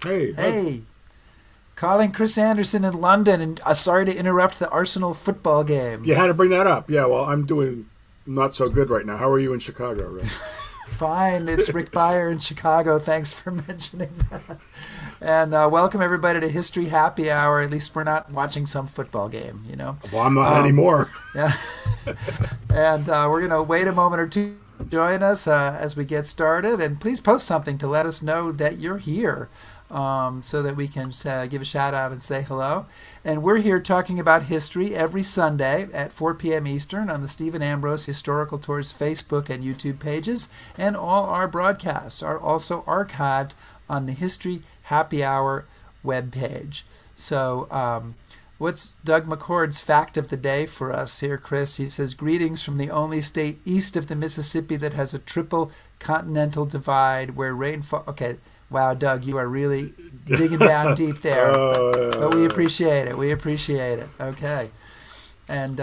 Hey, Hey, calling Chris Anderson in London, and sorry to interrupt the Arsenal football you game. had to bring that up. Yeah, well, I'm doing not so good right now. How are you in Chicago, Rick? Fine, it's Rick Beyer in Chicago. Thanks for mentioning that. And welcome everybody to History Happy Hour. At least we're not watching some football game. Well, I'm not Um, anymore. yeah, and we're gonna wait a moment or two to join us as we get started. And please post something to let us know that you're here. So that we can give a shout out and say hello. And we're here talking about history every Sunday at 4 p.m. Eastern on the Stephen Ambrose Historical Tours Facebook and YouTube pages. And all our broadcasts are also archived on the History Happy Hour webpage. So, what's Doug McCord's fact of the day for us here, Chris? He says, greetings from the only state east of the Mississippi that has a triple continental divide where rainfall... Okay. Wow, Doug, you are really digging down deep there. But we appreciate it. We appreciate it. Okay. And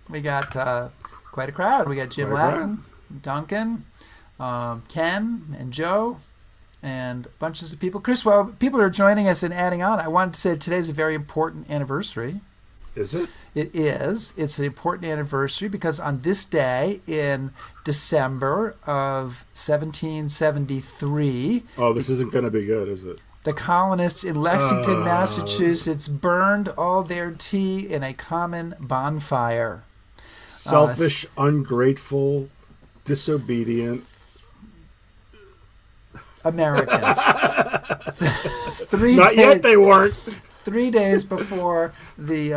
we got quite a crowd. We got Jim Latin, Duncan, Ken, and Joe, and bunches of people. Chris, while people are joining us and adding on, I wanted to say today's a very important anniversary. Is it? It is. It's an important anniversary because on this day in December of 1773, Oh, this isn't going to be good, is it? the colonists in Lexington, Massachusetts burned all their tea in a common bonfire. Selfish, ungrateful, disobedient. Americans. Three Not days, yet, they weren't. 3 days before the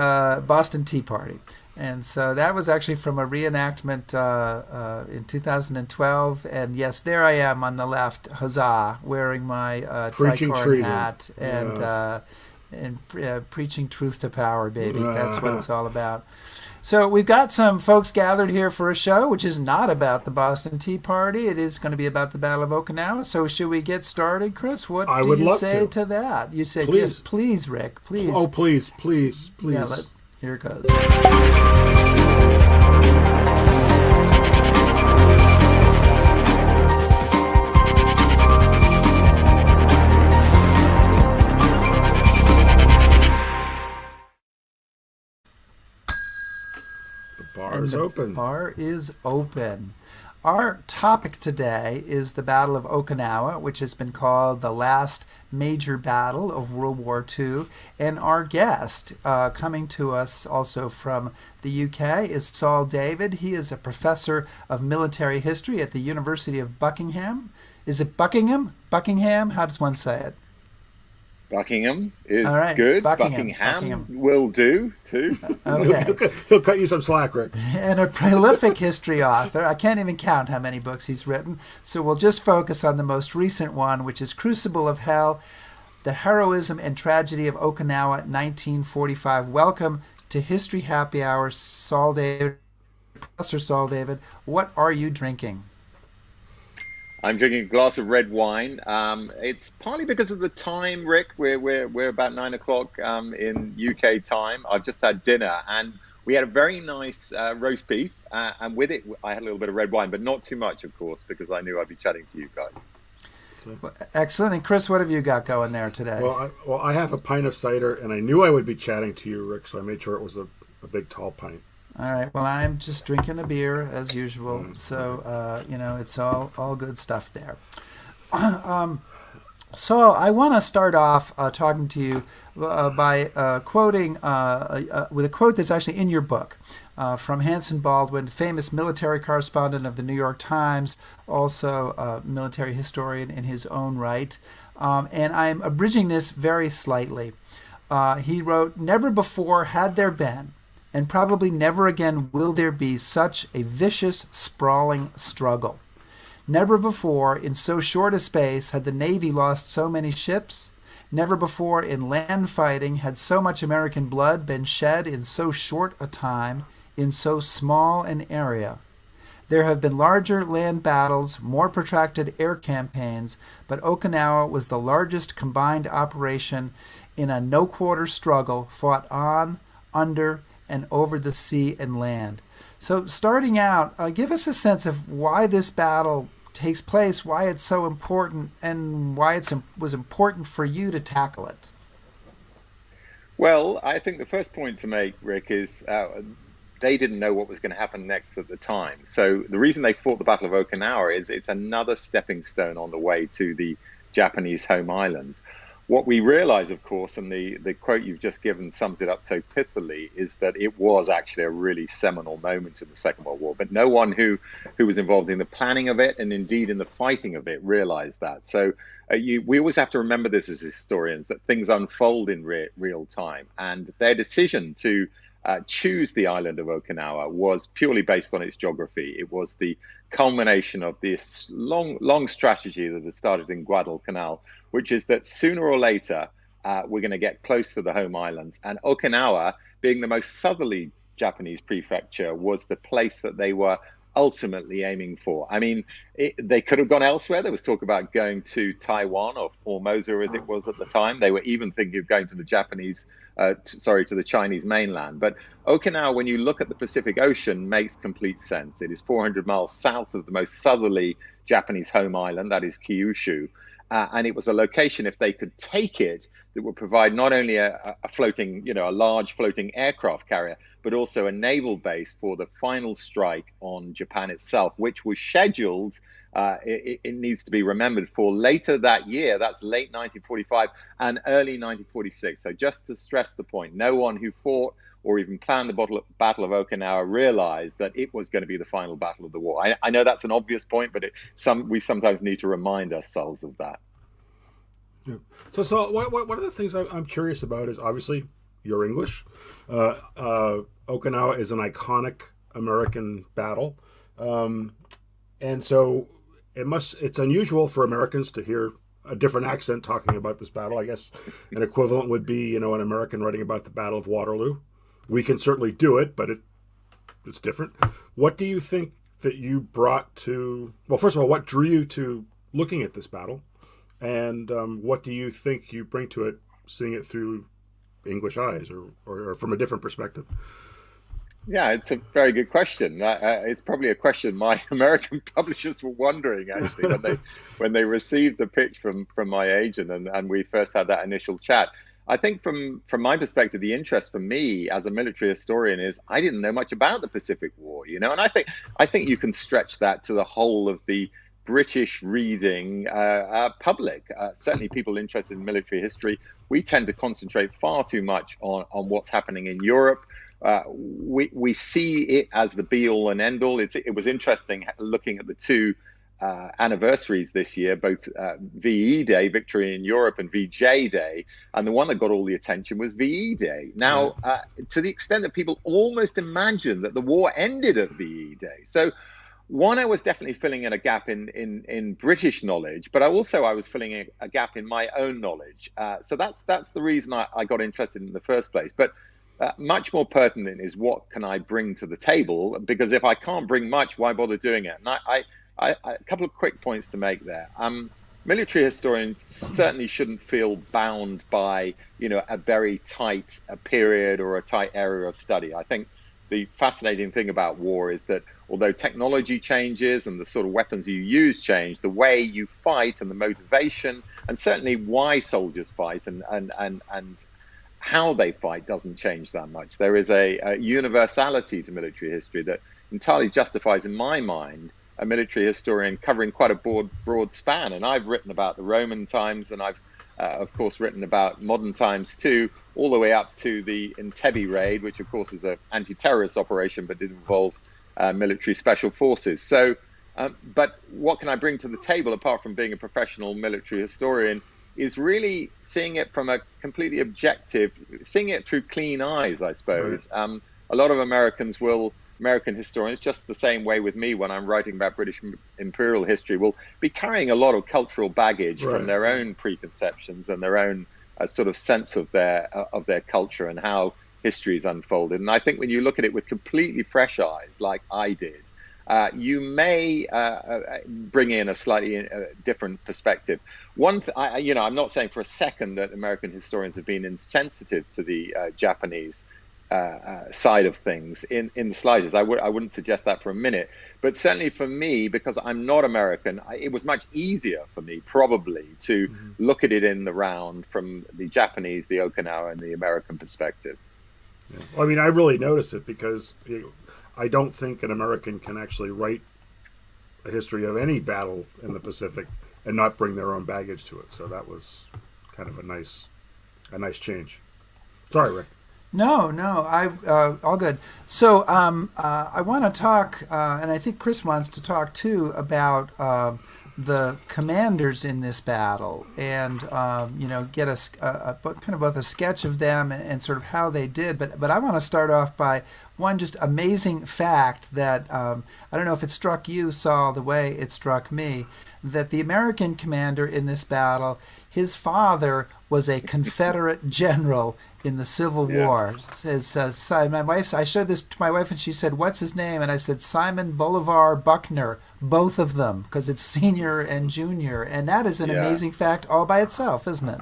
Boston Tea Party. And so that was actually from a reenactment in 2012. And yes, there I am on the left, huzzah, wearing my Preaching tricorn treason. hat and, Yes. preaching truth to power, baby. That's what it's all about. So we've got some folks gathered here for a show, which is not about the Boston Tea Party. It is going to be about the Battle of Okinawa. So should we get started, Chris? What I do would you love say to. to that? You said, Please. yes, please, Rick, please. Oh, please, please, please. Yeah, here it goes. The bar And is the open. bar is open. Our topic today is the Battle of Okinawa, which has been called the last major battle of World War II. And our guest, coming to us also from the UK, is Saul David. He is a professor of military history at the University of Buckingham. Is it Buckingham? Buckingham? How does one say it? Buckingham is All right, good. Buckingham. Buckingham will do too. Okay. He'll cut you some slack, Rick. And a prolific history author. I can't even count how many books he's written. So we'll just focus on the most recent one, which is Crucible of Hell, The Heroism and Tragedy of Okinawa, 1945. Welcome to History Happy Hour, Saul David. Professor Saul David, what are you drinking? I'm drinking a glass of red wine. It's partly because of the time, Rick. We're about 9 o'clock in UK time. I've just had dinner and we had a very nice roast beef, and with it I had a little bit of red wine, but not too much, of course, because I knew I'd be chatting to you guys. Excellent. And Chris, what have you got going there today? Well, I have a pint of cider, and I knew I would be chatting to you, Rick, so I made sure it was a big, tall pint. All right. Well, I'm just drinking a beer as usual. So, it's all good stuff there. So I want to start off talking to you by quoting with a quote that's actually in your book from Hanson Baldwin, famous military correspondent of the New York Times, also a military historian in his own right. And I'm abridging this very slightly. He wrote, "Never before had there been, and probably never again will there be, such a vicious, sprawling struggle. Never before, in so short a space, had the Navy lost so many ships. Never before, in land fighting, had so much American blood been shed in so short a time, in so small an area. There have been larger land battles, more protracted air campaigns, but Okinawa was the largest combined operation in a no-quarter struggle fought on, under, and over the sea and land." So starting out, give us a sense of why this battle takes place, why it's so important, and why it was important for you to tackle it. Well, I think the first point to make, Rick, is they didn't know what was going to happen next at the time. So the reason they fought the Battle of Okinawa is it's another stepping stone on the way to the Japanese home islands. What we realize, of course, and the quote you've just given sums it up so pithily, is that it was actually a really seminal moment in the Second World War. But no one who was involved in the planning of it, and indeed in the fighting of it, realized that. So we always have to remember this as historians, that things unfold in real time. And their decision to choose the island of Okinawa was purely based on its geography. It was the culmination of this long strategy that had started in Guadalcanal, which is that sooner or later, we're going to get close to the home islands. And Okinawa, being the most southerly Japanese prefecture, was the place that they were ultimately aiming for. I mean, they could have gone elsewhere. There was talk about going to Taiwan or Formosa, as it was at the time. They were even thinking of going to the to the Chinese mainland. But Okinawa, when you look at the Pacific Ocean, makes complete sense. It is 400 miles south of the most southerly Japanese home island, that is Kyushu. And it was a location, if they could take it, that would provide not only a floating, a large floating aircraft carrier, but also a naval base for the final strike on Japan itself, which was scheduled, it needs to be remembered, for later that year. That's late 1945 and early 1946. So just to stress the point, no one who fought or even planned the Battle of Okinawa realized that it was going to be the final battle of the war. I know that's an obvious point, but we sometimes need to remind ourselves of that. Yeah. So one of the things I'm curious about is, obviously, you're English. Okinawa is an iconic American battle. And so it's unusual for Americans to hear a different accent talking about this battle. I guess an equivalent would be, an American writing about the Battle of Waterloo. We can certainly do it, but it's different. What do you think that you brought to... Well, first of all, what drew you to looking at this battle? And what do you think you bring to it, seeing it through English eyes or from a different perspective? Yeah, it's a very good question. It's probably a question my American publishers were wondering, actually, when they received the pitch from my agent and we first had that initial chat. I think from my perspective, the interest for me as a military historian is I didn't know much about the Pacific War, and I think you can stretch that to the whole of the British reading public. Certainly people interested in military history, we tend to concentrate far too much on what's happening in Europe. We see it as the be-all and end-all. It was interesting looking at the two anniversaries this year, both VE Day, Victory in Europe, and VJ Day, and the one that got all the attention was VE Day. Now, to the extent that people almost imagine that the war ended at VE Day. So one, I was definitely filling in a gap in British knowledge, but I was filling in a gap in my own knowledge. So that's the reason I got interested in the first place. But much more pertinent is what can I bring to the table? Because if I can't bring much, why bother doing it? And a couple of quick points to make there. Military historians certainly shouldn't feel bound by, a very tight period or a tight area of study. I think the fascinating thing about war is that although technology changes and the sort of weapons you use change, the way you fight and the motivation, and certainly why soldiers fight and how they fight doesn't change that much. There is a universality to military history that entirely justifies, in my mind, a military historian covering quite a broad span. And I've written about the Roman times, and I've, of course, written about modern times too, all the way up to the Entebbe raid, which, of course, is an anti-terrorist operation, but did involve military special forces. So, but what can I bring to the table, apart from being a professional military historian, is really seeing it from a completely objective, seeing it through clean eyes, I suppose. Right. A lot of American historians, just the same way with me when I'm writing about British imperial history, will be carrying a lot of cultural baggage from their own preconceptions and their own sort of sense of their culture and how history is unfolded. And I think when you look at it with completely fresh eyes, like I did, you may bring in a slightly different perspective. I'm not saying for a second that American historians have been insensitive to the Japanese. side of things in the slightest. I wouldn't suggest that for a minute. But certainly for me, because I'm not American, it was much easier for me probably to look at it in the round from the Japanese, the Okinawa, and the American perspective. Yeah. Well, I mean, I really notice it because I don't think an American can actually write a history of any battle in the Pacific and not bring their own baggage to it. So that was kind of a nice change. Sorry, Rick. No, all good. So I want to talk, and I think Chris wants to talk too about the commanders in this battle, and get a kind of both a sketch of them and sort of how they did. But I want to start off by one just amazing fact that I don't know if it struck you, Saul, the way it struck me, that the American commander in this battle, his father was a Confederate general in the Civil War. I showed this to my wife and she said, "What's his name?" And I said, "Simon Bolivar Buckner," both of them, because it's senior and junior. And that is an amazing fact all by itself, isn't it?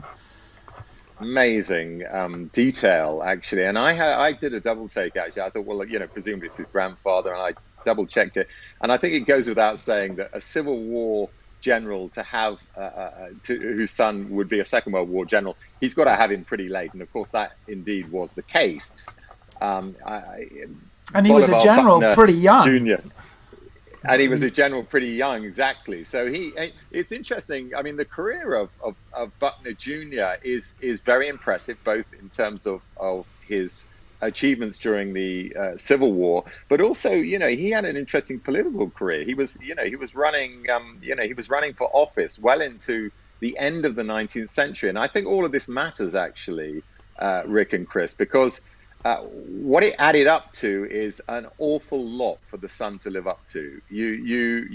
Amazing detail, actually. And I did a double take, actually. I thought, well, presumably it's his grandfather, and I double checked it. And I think it goes without saying that a Civil War general to have whose son would be a Second World War general, he's got to have him pretty late, and of course that indeed was the case. And he was a general pretty young. Junior. And he was a general pretty young, exactly. So it's interesting. I mean, the career of Buckner Jr. is very impressive, both in terms of his achievements during the Civil War, but also, he had an interesting political career. He was running for office well into the end of the 19th century. And I think all of this matters, actually, Rick and Chris, because what it added up to is an awful lot for the son to live up to. You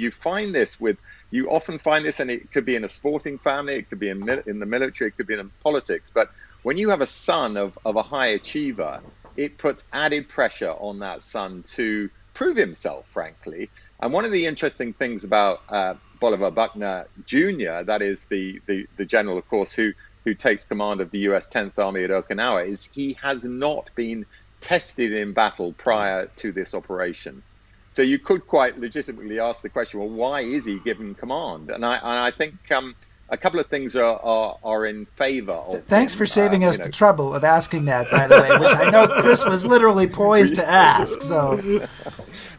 often find this, and it could be in a sporting family, it could be in the military, it could be in politics. But when you have a son of a high achiever, it puts added pressure on that son to prove himself, frankly. And one of the interesting things about Bolivar Buckner Jr., that is the general, of course, who takes command of the U.S. 10th Army at Okinawa, is he has not been tested in battle prior to this operation. So you could quite legitimately ask the question, well, why is he given command? And I think a couple of things are in favor of Thanks him. for saving us the trouble of asking that, by the way, which I know Chris was literally poised to ask. So,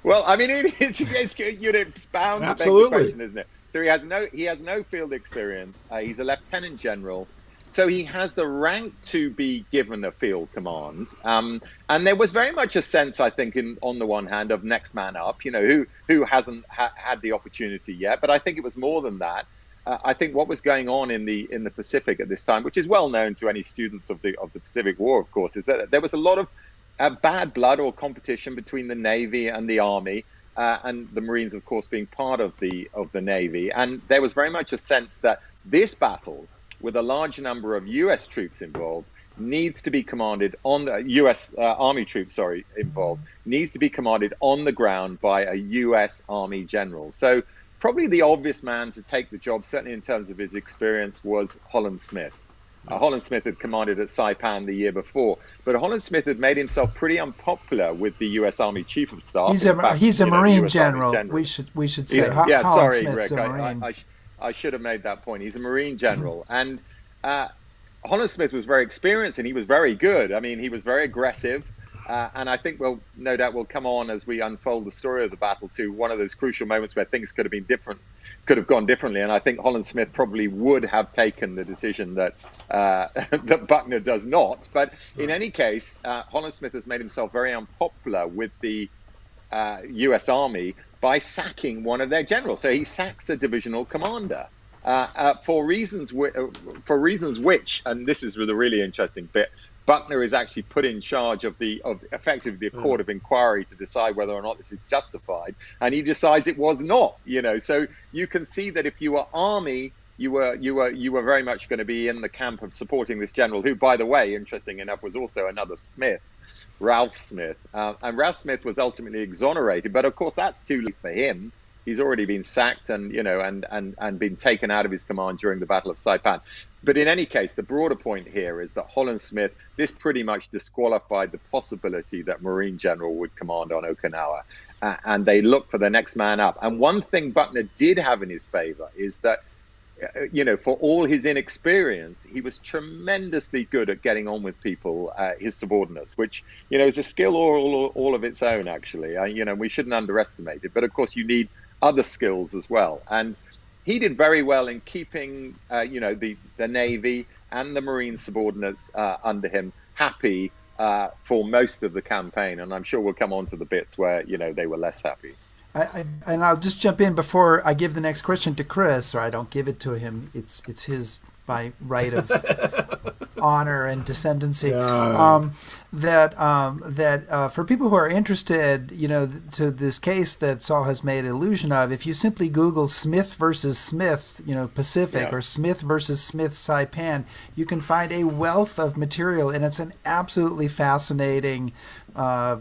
well, I mean, it's bound to beg the question, isn't it? So he has no field experience. He's a lieutenant general, so he has the rank to be given a field command. And there was very much a sense, I think, on the one hand, of next man up. Who hasn't had the opportunity yet? But I think it was more than that. I think what was going on in the Pacific at this time, which is well known to any students of the Pacific War, of course, is that there was a lot of bad blood or competition between the Navy and the Army, and the Marines, of course, being part of the Navy. And there was very much a sense that this battle, with a large number of U.S. troops involved, needs to be commanded on the U.S. Army troops, involved, needs to be commanded on the ground by a U.S. Army general. So probably the obvious man to take the job, certainly in terms of his experience, was Holland Smith. Holland Smith had commanded at Saipan the year before, but Holland Smith had made himself pretty unpopular with the U.S. Army Chief of Staff. He's a Marine general. We should say. Holland Smith's Rick. A Marine. I should have made that point. He's a Marine general, and Holland Smith was very experienced and he was very good. I mean, he was very aggressive. And I think no doubt we'll come on as we unfold the story of the battle to one of those crucial moments where things could have gone differently. And I think Holland Smith probably would have taken the decision that that Buckner does not. But in any case, Holland Smith has made himself very unpopular with the U.S. Army by sacking one of their generals. So he sacks a divisional commander for reasons which, and this is the really interesting bit, Buckner is actually put in charge of effectively the court of inquiry to decide whether or not this is justified, and he decides it was not. So you can see that if you were Army, you were very much going to be in the camp of supporting this general, who, by the way, interesting enough, was also another Smith, Ralph Smith, and Ralph Smith was ultimately exonerated. But of course, that's too late for him. He's already been sacked and been taken out of his command during the Battle of Saipan. But in any case, the broader point here is that Holland Smith, this pretty much disqualified the possibility that Marine General would command on Okinawa. And they looked for the next man up. And one thing Buckner did have in his favor is that, for all his inexperience, he was tremendously good at getting on with people, his subordinates, which, is a skill all of its own, actually. We shouldn't underestimate it. But of course, you need other skills as well. And he did very well in keeping, the Navy and the Marine subordinates under him happy for most of the campaign. And I'm sure we'll come on to the bits where, they were less happy. And I'll just jump in before I give the next question to Chris, or I don't give it to him. It's his by right of honor and descendancy. That for people who are interested, to this case that Saul has made allusion of, if you simply Google Smith versus Smith, Pacific, or Smith versus Smith Saipan, you can find a wealth of material, and it's an absolutely fascinating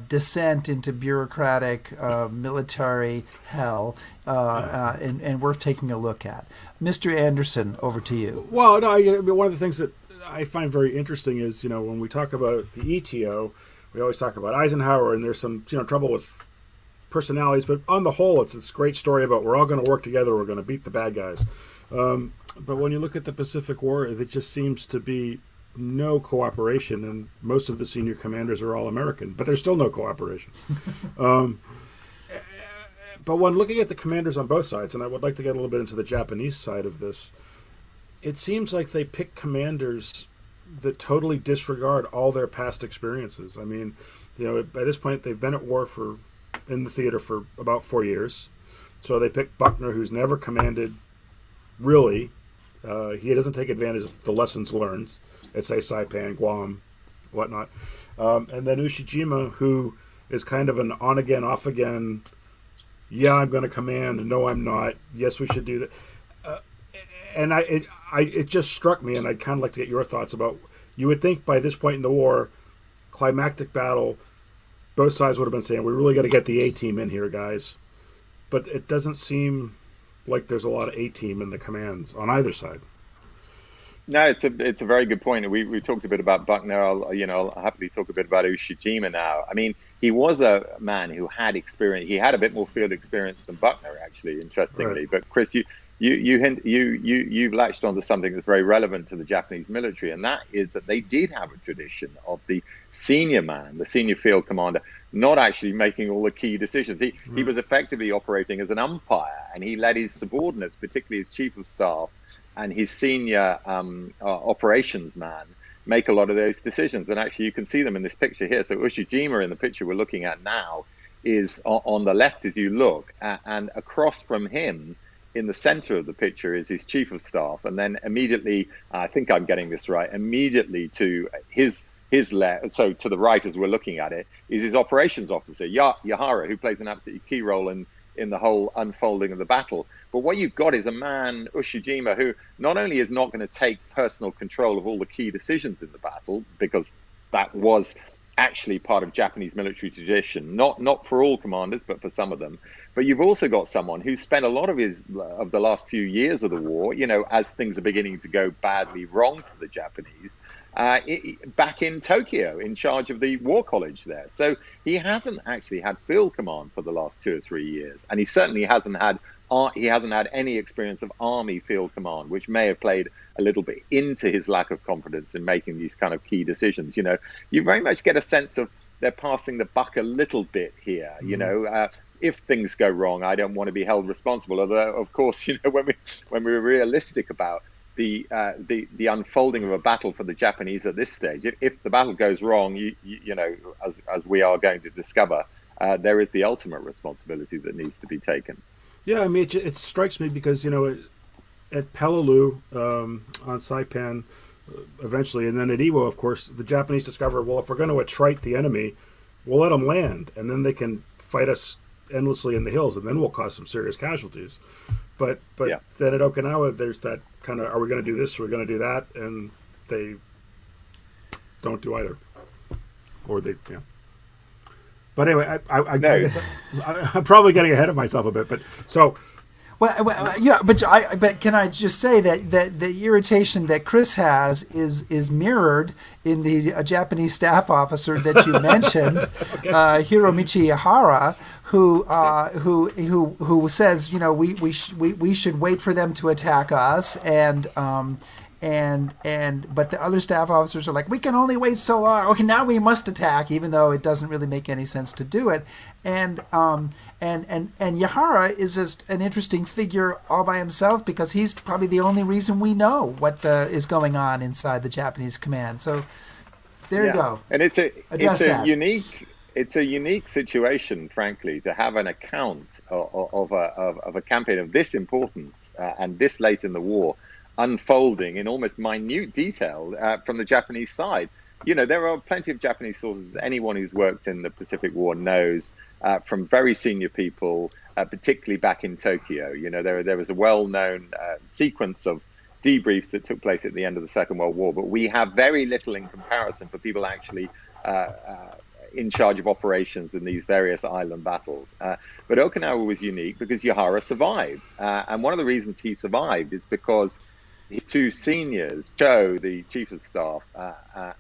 descent into bureaucratic military hell, and worth taking a look at. Mr. Anderson, over to you. Well, no, one of the things that I find very interesting is, when we talk about the ETO, we always talk about Eisenhower, and there's some, trouble with personalities, but on the whole, it's this great story about we're all going to work together, we're going to beat the bad guys. But when you look at the Pacific War, it just seems to be no cooperation, and most of the senior commanders are all American, but there's still no cooperation. But when looking at the commanders on both sides, and I would like to get a little bit into the Japanese side of this, it seems like they pick commanders that totally disregard all their past experiences. I mean, by this point, they've been at war in the theater for about 4 years. So they pick Buckner, who's never commanded, really. He doesn't take advantage of the lessons learned at, say, Saipan, Guam, whatnot. And then Ushijima, who is kind of an on-again, off-again, yeah, I'm going to command, no, I'm not, yes, we should do that. And it just struck me, and I'd kind of like to get your thoughts about, you would think by this point in the war, climactic battle, both sides would have been saying, we really got to get the A-team in here, guys. But it doesn't seem like there's a lot of A-team in the commands on either side. No, it's a very good point. We talked a bit about Buckner. I'll happily talk a bit about Ushijima now. I mean, he was a man who had experience. He had a bit more field experience than Buckner, actually, interestingly. Right. But Chris, you've latched onto something that's very relevant to the Japanese military, and that is that they did have a tradition of the senior man, the senior field commander, not actually making all the key decisions. He was effectively operating as an umpire, and he led his subordinates, particularly his chief of staff and his senior operations man, make a lot of those decisions. And actually, you can see them in this picture here. So Ushijima in the picture we're looking at now is on the left as you look, and across from him in the center of the picture is his chief of staff. And then immediately, I think I'm getting this right, immediately to his left, so to the right as we're looking at it, is his operations officer, Yahara, who plays an absolutely key role in the whole unfolding of the battle. But what you've got is a man, Ushijima, who not only is not going to take personal control of all the key decisions in the battle, because that was actually part of Japanese military tradition, not for all commanders, but for some of them. But you've also got someone who spent a lot of the last few years of the war, as things are beginning to go badly wrong for the Japanese, back in Tokyo, in charge of the war college there. So he hasn't actually had field command for the last 2 or 3 years, and he certainly hasn't had any experience of army field command, which may have played a little bit into his lack of confidence in making these kind of key decisions. You very much get a sense of they're passing the buck a little bit here. If things go wrong, I don't want to be held responsible. Although, of course, when we're realistic about the unfolding of a battle for the Japanese at this stage, if the battle goes wrong, as we are going to discover, there is the ultimate responsibility that needs to be taken. Yeah, I mean, it strikes me because, at Peleliu, on Saipan, eventually, and then at Iwo, of course, the Japanese discover, well, if we're going to attrite the enemy, we'll let them land, and then they can fight us endlessly in the hills, and then we'll cause some serious casualties. But yeah. Then at Okinawa, there's that kind of, are we going to do this, are we going to do that? And they don't do either. Or they, yeah. But anyway, I'm probably getting ahead of myself a bit. But so, Yeah, but can I just say that the irritation that Chris has is mirrored in the Japanese staff officer that you mentioned, Hiromichi Ihara, who says, we should wait for them to attack us, but the other staff officers are like, we can only wait so long. Okay, now we must attack, even though it doesn't really make any sense to do it. And Yahara is just an interesting figure all by himself, because he's probably the only reason we know what is going on inside the Japanese command. So there you go. And it's a unique situation, frankly, to have an account of a campaign of this importance and this late in the war unfolding in almost minute detail from the Japanese side. There are plenty of Japanese sources. Anyone who's worked in the Pacific War knows from very senior people, particularly back in Tokyo. There was a well-known sequence of debriefs that took place at the end of the Second World War, but we have very little in comparison for people actually in charge of operations in these various island battles. But Okinawa was unique because Yahara survived. And one of the reasons he survived is because his two seniors, Cho, the chief of staff,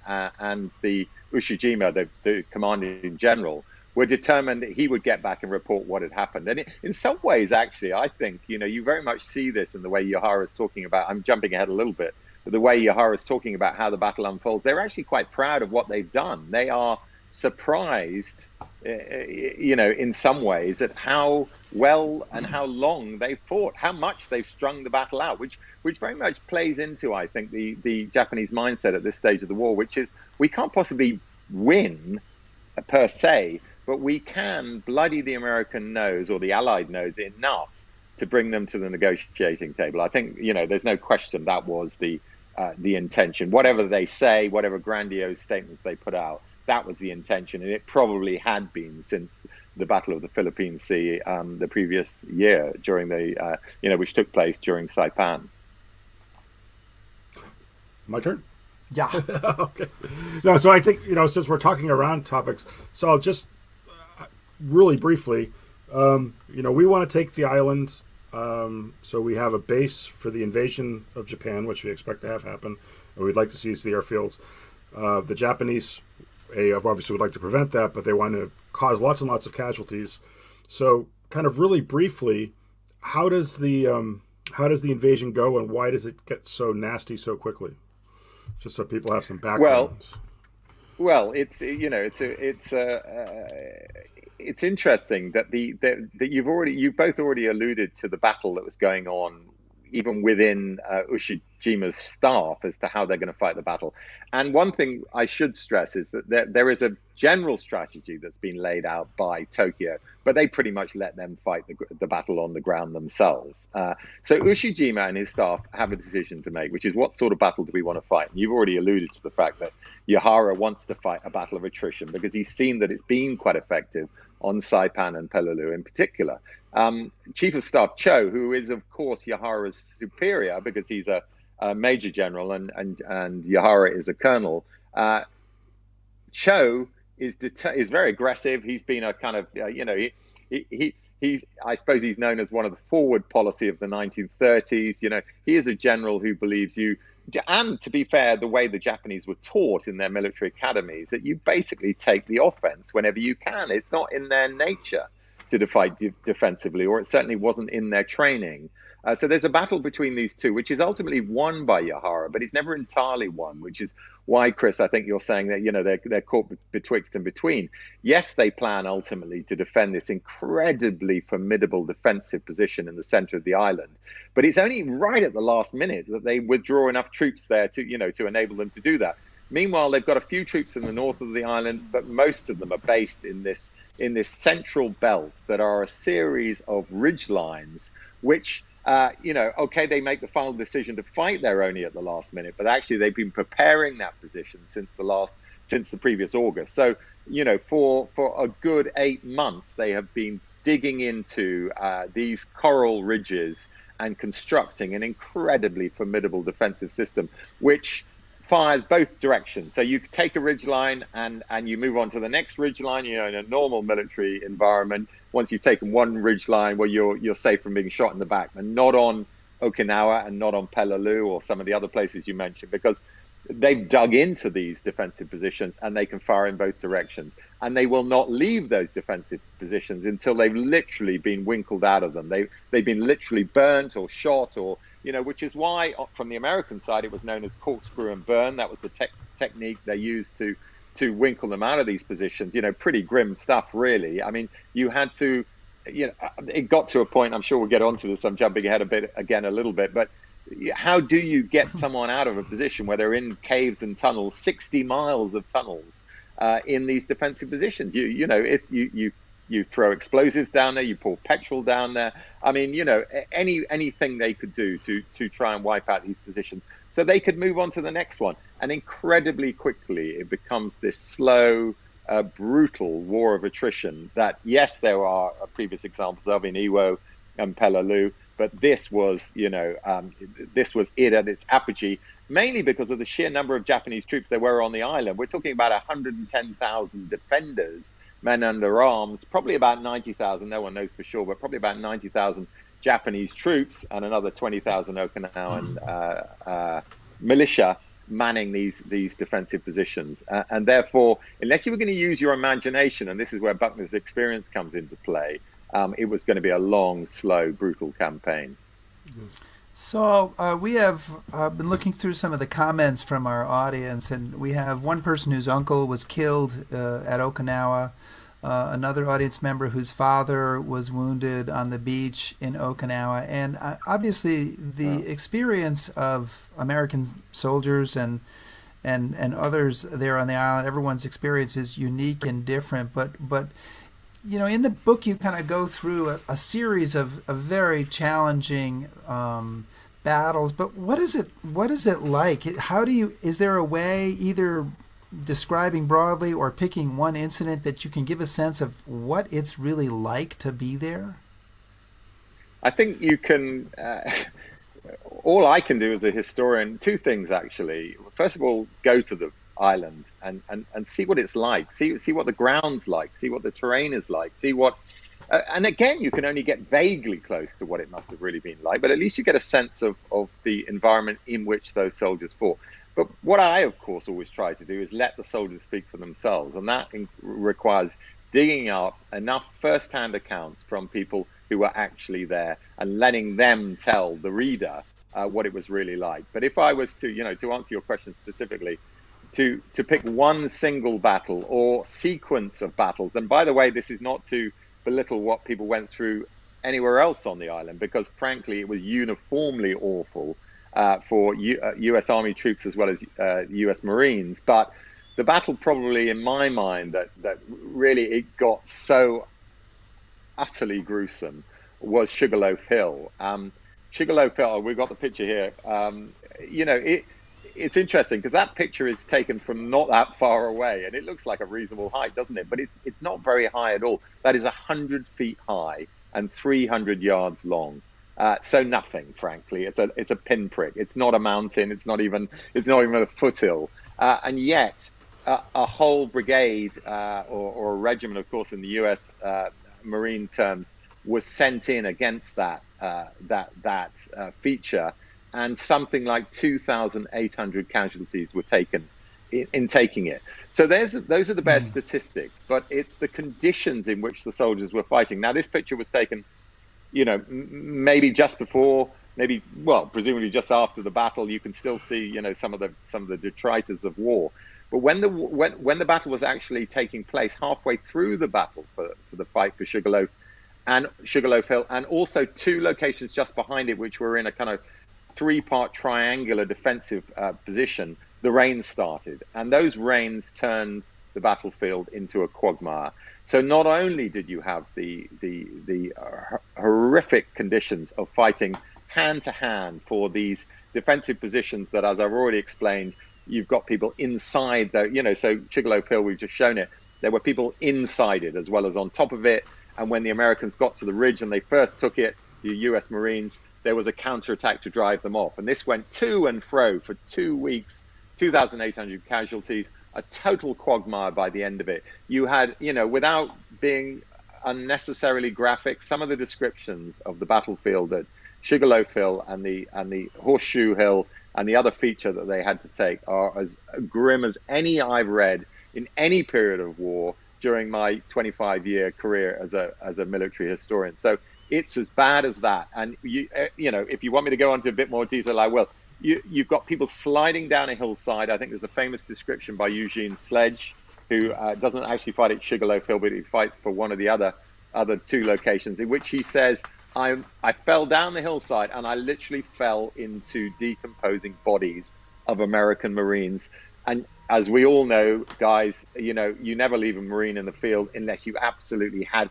and the Ushijima, the commanding general, were determined that he would get back and report what had happened. And in some ways, actually, I think, you very much see this in the way Yahara is talking about, I'm jumping ahead a little bit, but the way Yahara is talking about how the battle unfolds, they're actually quite proud of what they've done. They are surprised, in some ways, at how well and how long they've fought, how much they've strung the battle out, which very much plays into, I think, the Japanese mindset at this stage of the war, which is we can't possibly win per se, but we can bloody the American nose or the Allied nose enough to bring them to the negotiating table. I think, there's no question that was the intention. Whatever they say, whatever grandiose statements they put out, that was the intention, and it probably had been since the Battle of the Philippine Sea the previous year, during the which took place during Saipan. My turn. Yeah. Okay. No, so I think since we're talking around topics, so I'll just really briefly, we want to take the island. So we have a base for the invasion of Japan, which we expect to have happen, and we'd like to seize the airfields. The Japanese obviously would like to prevent that, but they want to cause lots and lots of casualties. So, kind of really briefly, how does the invasion go, and why does it get so nasty so quickly? Just so people have some background. Well, it's interesting that you've both already alluded to the battle that was going on even within Ushijima's staff as to how they're going to fight the battle. And one thing I should stress is that there is a general strategy that's been laid out by Tokyo, but they pretty much let them fight the battle on the ground themselves. So Ushijima and his staff have a decision to make, which is what sort of battle do we want to fight? And you've already alluded to the fact that Yahara wants to fight a battle of attrition because he's seen that it's been quite effective on Saipan and Peleliu in particular. Chief of Staff Cho, who is, of course, Yahara's superior because he's a major general and Yahara is a colonel. Cho is very aggressive. He's been a kind of, I suppose he's known as one of the forward policy of the 1930s. He is a general who believes and to be fair, the way the Japanese were taught in their military academies, that you basically take the offense whenever you can. It's not in their nature to fight defensively, or it certainly wasn't in their training. So there's a battle between these two, which is ultimately won by Yahara, but he's never entirely won, which is why, Chris, I think you're saying that, they're caught betwixt and between. Yes, they plan ultimately to defend this incredibly formidable defensive position in the center of the island, but it's only right at the last minute that they withdraw enough troops there to enable them to do that. Meanwhile, they've got a few troops in the north of the island, but most of them are based in this central belt that are a series of ridge lines, which, they make the final decision to fight there only at the last minute, but actually they've been preparing that position since the previous August. So, for a good 8 months, they have been digging into these coral ridges and constructing an incredibly formidable defensive system, which fires both directions. So you take a ridge line and you move on to the next ridge line, in a normal military environment, once you've taken one ridge line where you're safe from being shot in the back, and not on Okinawa and not on Peleliu or some of the other places you mentioned, because they've dug into these defensive positions and they can fire in both directions. And they will not leave those defensive positions until they've literally been winkled out of them. They've been literally burnt or shot, or, which is why from the American side, it was known as corkscrew and burn. That was the technique they used to winkle them out of these positions. Pretty grim stuff, really. I mean, you had to, it got to a point, I'm sure we'll get onto this, I'm jumping ahead a little bit, but how do you get someone out of a position where they're in caves and tunnels, 60 miles of tunnels in these defensive positions? You throw explosives down there, you pour petrol down there. I mean, anything they could do to try and wipe out these positions so they could move on to the next one. And incredibly quickly, it becomes this slow, brutal war of attrition that, yes, there are previous examples of in Iwo and Peleliu, but this was it at its apogee, mainly because of the sheer number of Japanese troops there were on the island. We're talking about 110,000 defenders, men under arms, probably about 90,000, no one knows for sure, but probably about 90,000 Japanese troops and another 20,000 Okinawan militia manning these defensive positions. And therefore, unless you were going to use your imagination, and this is where Buckner's experience comes into play, it was going to be a long, slow, brutal campaign. So we have been looking through some of the comments from our audience, and we have one person whose uncle was killed at Okinawa, another audience member whose father was wounded on the beach in Okinawa, and obviously the experience of American soldiers and others there on the island, everyone's experience is unique and different, but in the book you kind of go through a series of very challenging battles. But what is it like? Is there a way, either describing broadly or picking one incident, that you can give a sense of what it's really like to be there? I think you can. All I can do as a historian, two things actually. First of all, go to the island and see what it's like, see what the ground's like, see what the terrain is like, see what and again, you can only get vaguely close to what it must have really been like, but at least you get a sense of the environment in which those soldiers fought. But what I, of course, always try to do is let the soldiers speak for themselves, and that requires digging up enough first-hand accounts from people who were actually there and letting them tell the reader what it was really like. But if I was to answer your question specifically, to pick one single battle or sequence of battles. And by the way, this is not to belittle what people went through anywhere else on the island, because frankly, it was uniformly awful for U.S. Army troops as well as U.S. Marines. But the battle probably, in my mind, that really it got so utterly gruesome was Sugarloaf Hill. Sugarloaf Hill, we've got the picture here. It's interesting because that picture is taken from not that far away, and it looks like a reasonable height, doesn't it? But it's not very high at all. That is 100 feet high and 300 yards long. So nothing, frankly. It's a pinprick. It's not a mountain. It's not even a foothill. And yet, a whole brigade or a regiment, of course, in the U.S. Marine terms, was sent in against that feature. And something like 2,800 casualties were taken in taking it. So those are the best statistics, but it's the conditions in which the soldiers were fighting. Now, this picture was taken, maybe just before, presumably just after the battle. You can still see, some of the detritus of war. But when the battle was actually taking place, halfway through the battle for the fight for Sugarloaf Hill, and also two locations just behind it, which were in a kind of three-part triangular defensive position, the rains started, and those rains turned the battlefield into a quagmire. So not only did you have the horrific conditions of fighting hand to hand for these defensive positions that, as I've already explained, you've got people inside so Sugarloaf Hill, we've just shown it, there were people inside it as well as on top of it. And when the Americans got to the ridge and they first took it, the US Marines, there was a counterattack to drive them off. And this went to and fro for 2 weeks, 2,800 casualties, a total quagmire by the end of it. You had, without being unnecessarily graphic. Some of the descriptions of the battlefield at Sugarloaf Hill and the Horseshoe Hill and the other feature that they had to take are as grim as any I've read in any period of war during my 25-year career as a military historian. So it's as bad as that. And you know, if you want me to go into a bit more detail, I will. You've got people sliding down a hillside. I think there's a famous description by Eugene Sledge, who doesn't actually fight at Sugarloaf Hill, but he fights for one of the other two locations, in which he says, I fell down the hillside and I literally fell into decomposing bodies of American Marines. And as we all know, guys, you know, you never leave a Marine in the field unless you absolutely have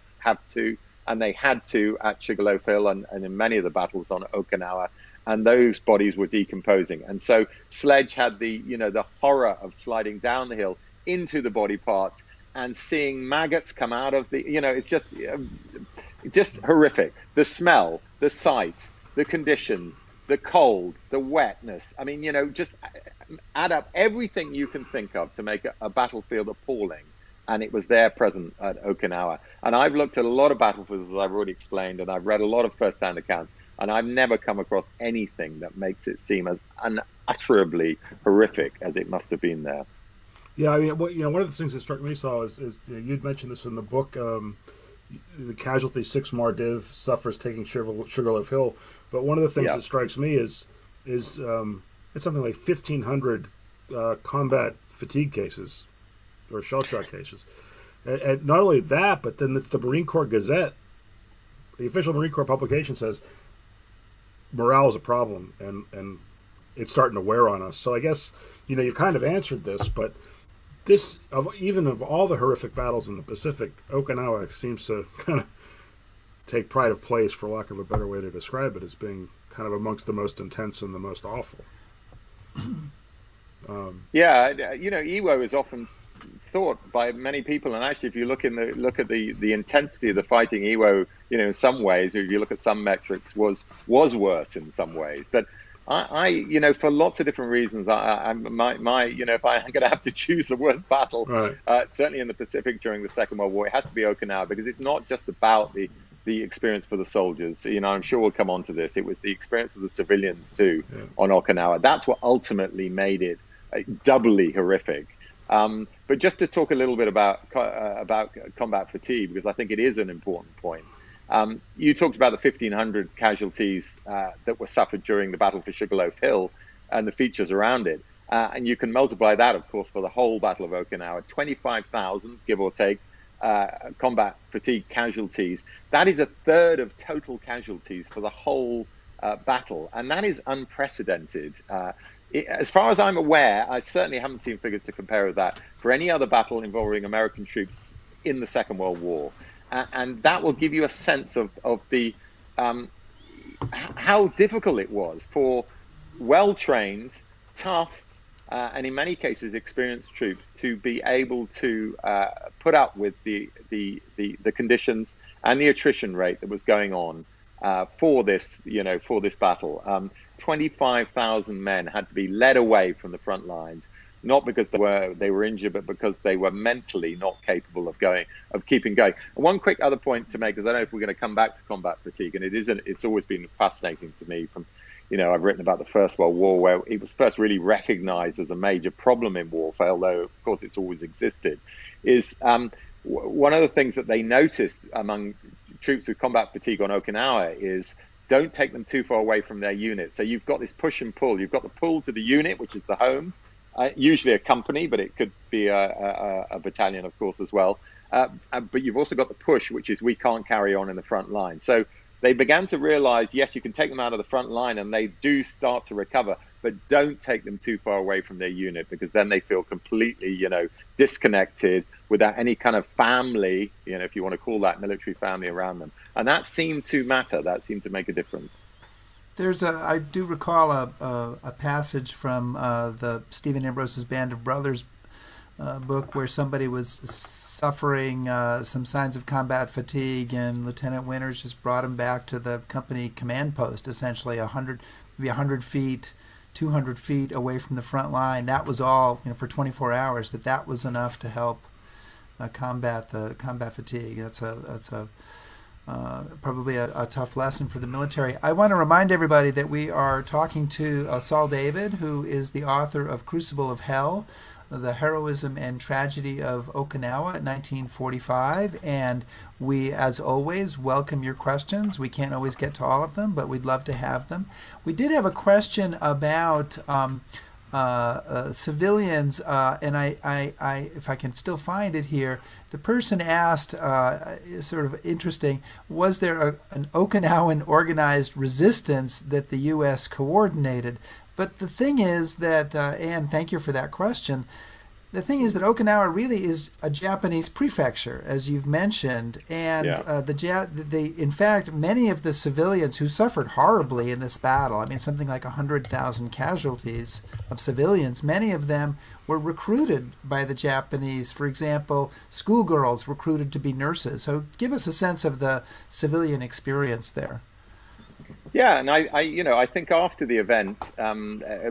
to. And they had to at Sugarloaf Hill and in many of the battles on Okinawa. And those bodies were decomposing. And so Sledge had the horror of sliding down the hill into the body parts and seeing maggots come out of the, it's just horrific. The smell, the sight, the conditions, the cold, the wetness. I mean, just add up everything you can think of to make a battlefield appalling. And it was there present at Okinawa. And I've looked at a lot of battlefields, as I've already explained, and I've read a lot of first-hand accounts, and I've never come across anything that makes it seem as unutterably horrific as it must have been there. Yeah, I mean, one of the things that struck me, Saul, is you'd mentioned this in the book, the casualty 6 Mardiv suffers taking Sugarloaf Hill. But one of the things that strikes me is it's something like 1,500 combat fatigue cases or shell shock cases. And not only that, but then the Marine Corps Gazette, the official Marine Corps publication, says morale is a problem and it's starting to wear on us. So I guess, you kind of answered this, but this, even of all the horrific battles in the Pacific, Okinawa seems to kind of take pride of place, for lack of a better way to describe it, as being kind of amongst the most intense and the most awful. Iwo is often thought by many people, and actually, if you look at the intensity of the fighting, Iwo, in some ways, if you look at some metrics, was worse in some ways, but. I for lots of different reasons, if I'm going to have to choose the worst battle, right. Certainly in the Pacific during the Second World War, it has to be Okinawa, because it's not just about the experience for the soldiers. I'm sure we'll come on to this. It was the experience of the civilians too on Okinawa. That's what ultimately made it doubly horrific. But just to talk a little bit about combat fatigue, because I think it is an important point. You talked about the 1,500 casualties that were suffered during the Battle for Sugarloaf Hill and the features around it. And you can multiply that, of course, for the whole Battle of Okinawa, 25,000, give or take, combat fatigue casualties. That is a third of total casualties for the whole battle. And that is unprecedented. As far as I'm aware, I certainly haven't seen figures to compare with that for any other battle involving American troops in the Second World War. And that will give you a sense of the how difficult it was for well-trained, tough, and in many cases experienced troops to be able to put up with the conditions and the attrition rate that was going on for this battle. 25,000 men had to be led away from the front lines. Not because they were injured, but because they were mentally not capable of keeping going. And one quick other point to make, because I don't know if we're going to come back to combat fatigue, and it's always been fascinating to me. From I've written about the First World War, where it was first really recognized as a major problem in warfare, although of course it's always existed. Is one of the things that they noticed among troops with combat fatigue on Okinawa is don't take them too far away from their unit. So you've got this push and pull. You've got the pull to the unit, which is the home. Usually a company, but it could be a battalion, of course, as well. But you've also got the push, which is we can't carry on in the front line. So they began to realize, yes, you can take them out of the front line and they do start to recover, but don't take them too far away from their unit, because then they feel completely, disconnected without any kind of family, if you want to call that military family around them. And that seemed to matter. That seemed to make a difference. I do recall a passage from the Stephen Ambrose's Band of Brothers book where somebody was suffering some signs of combat fatigue, and Lieutenant Winters just brought him back to the company command post, essentially 100 feet, 200 feet away from the front line. That was all, for 24 hours, that was enough to help combat the combat fatigue. That's a probably a tough lesson for the military. I want to remind everybody that we are talking to Saul David, who is the author of Crucible of Hell, the Heroism and Tragedy of Okinawa in 1945. And we, as always, welcome your questions. We can't always get to all of them, but we'd love to have them. We did have a question about civilians, and I, if I can still find it here, the person asked, sort of interesting, was there an Okinawan organized resistance that the U.S. coordinated? But the thing is that, Anne, thank you for that question. The thing is that Okinawa really is a Japanese prefecture, as you've mentioned, and in fact, many of the civilians who suffered horribly in this battle, I mean, something like 100,000 casualties of civilians, many of them were recruited by the Japanese. For example, schoolgirls recruited to be nurses. So give us a sense of the civilian experience there. Yeah, and I think after the event,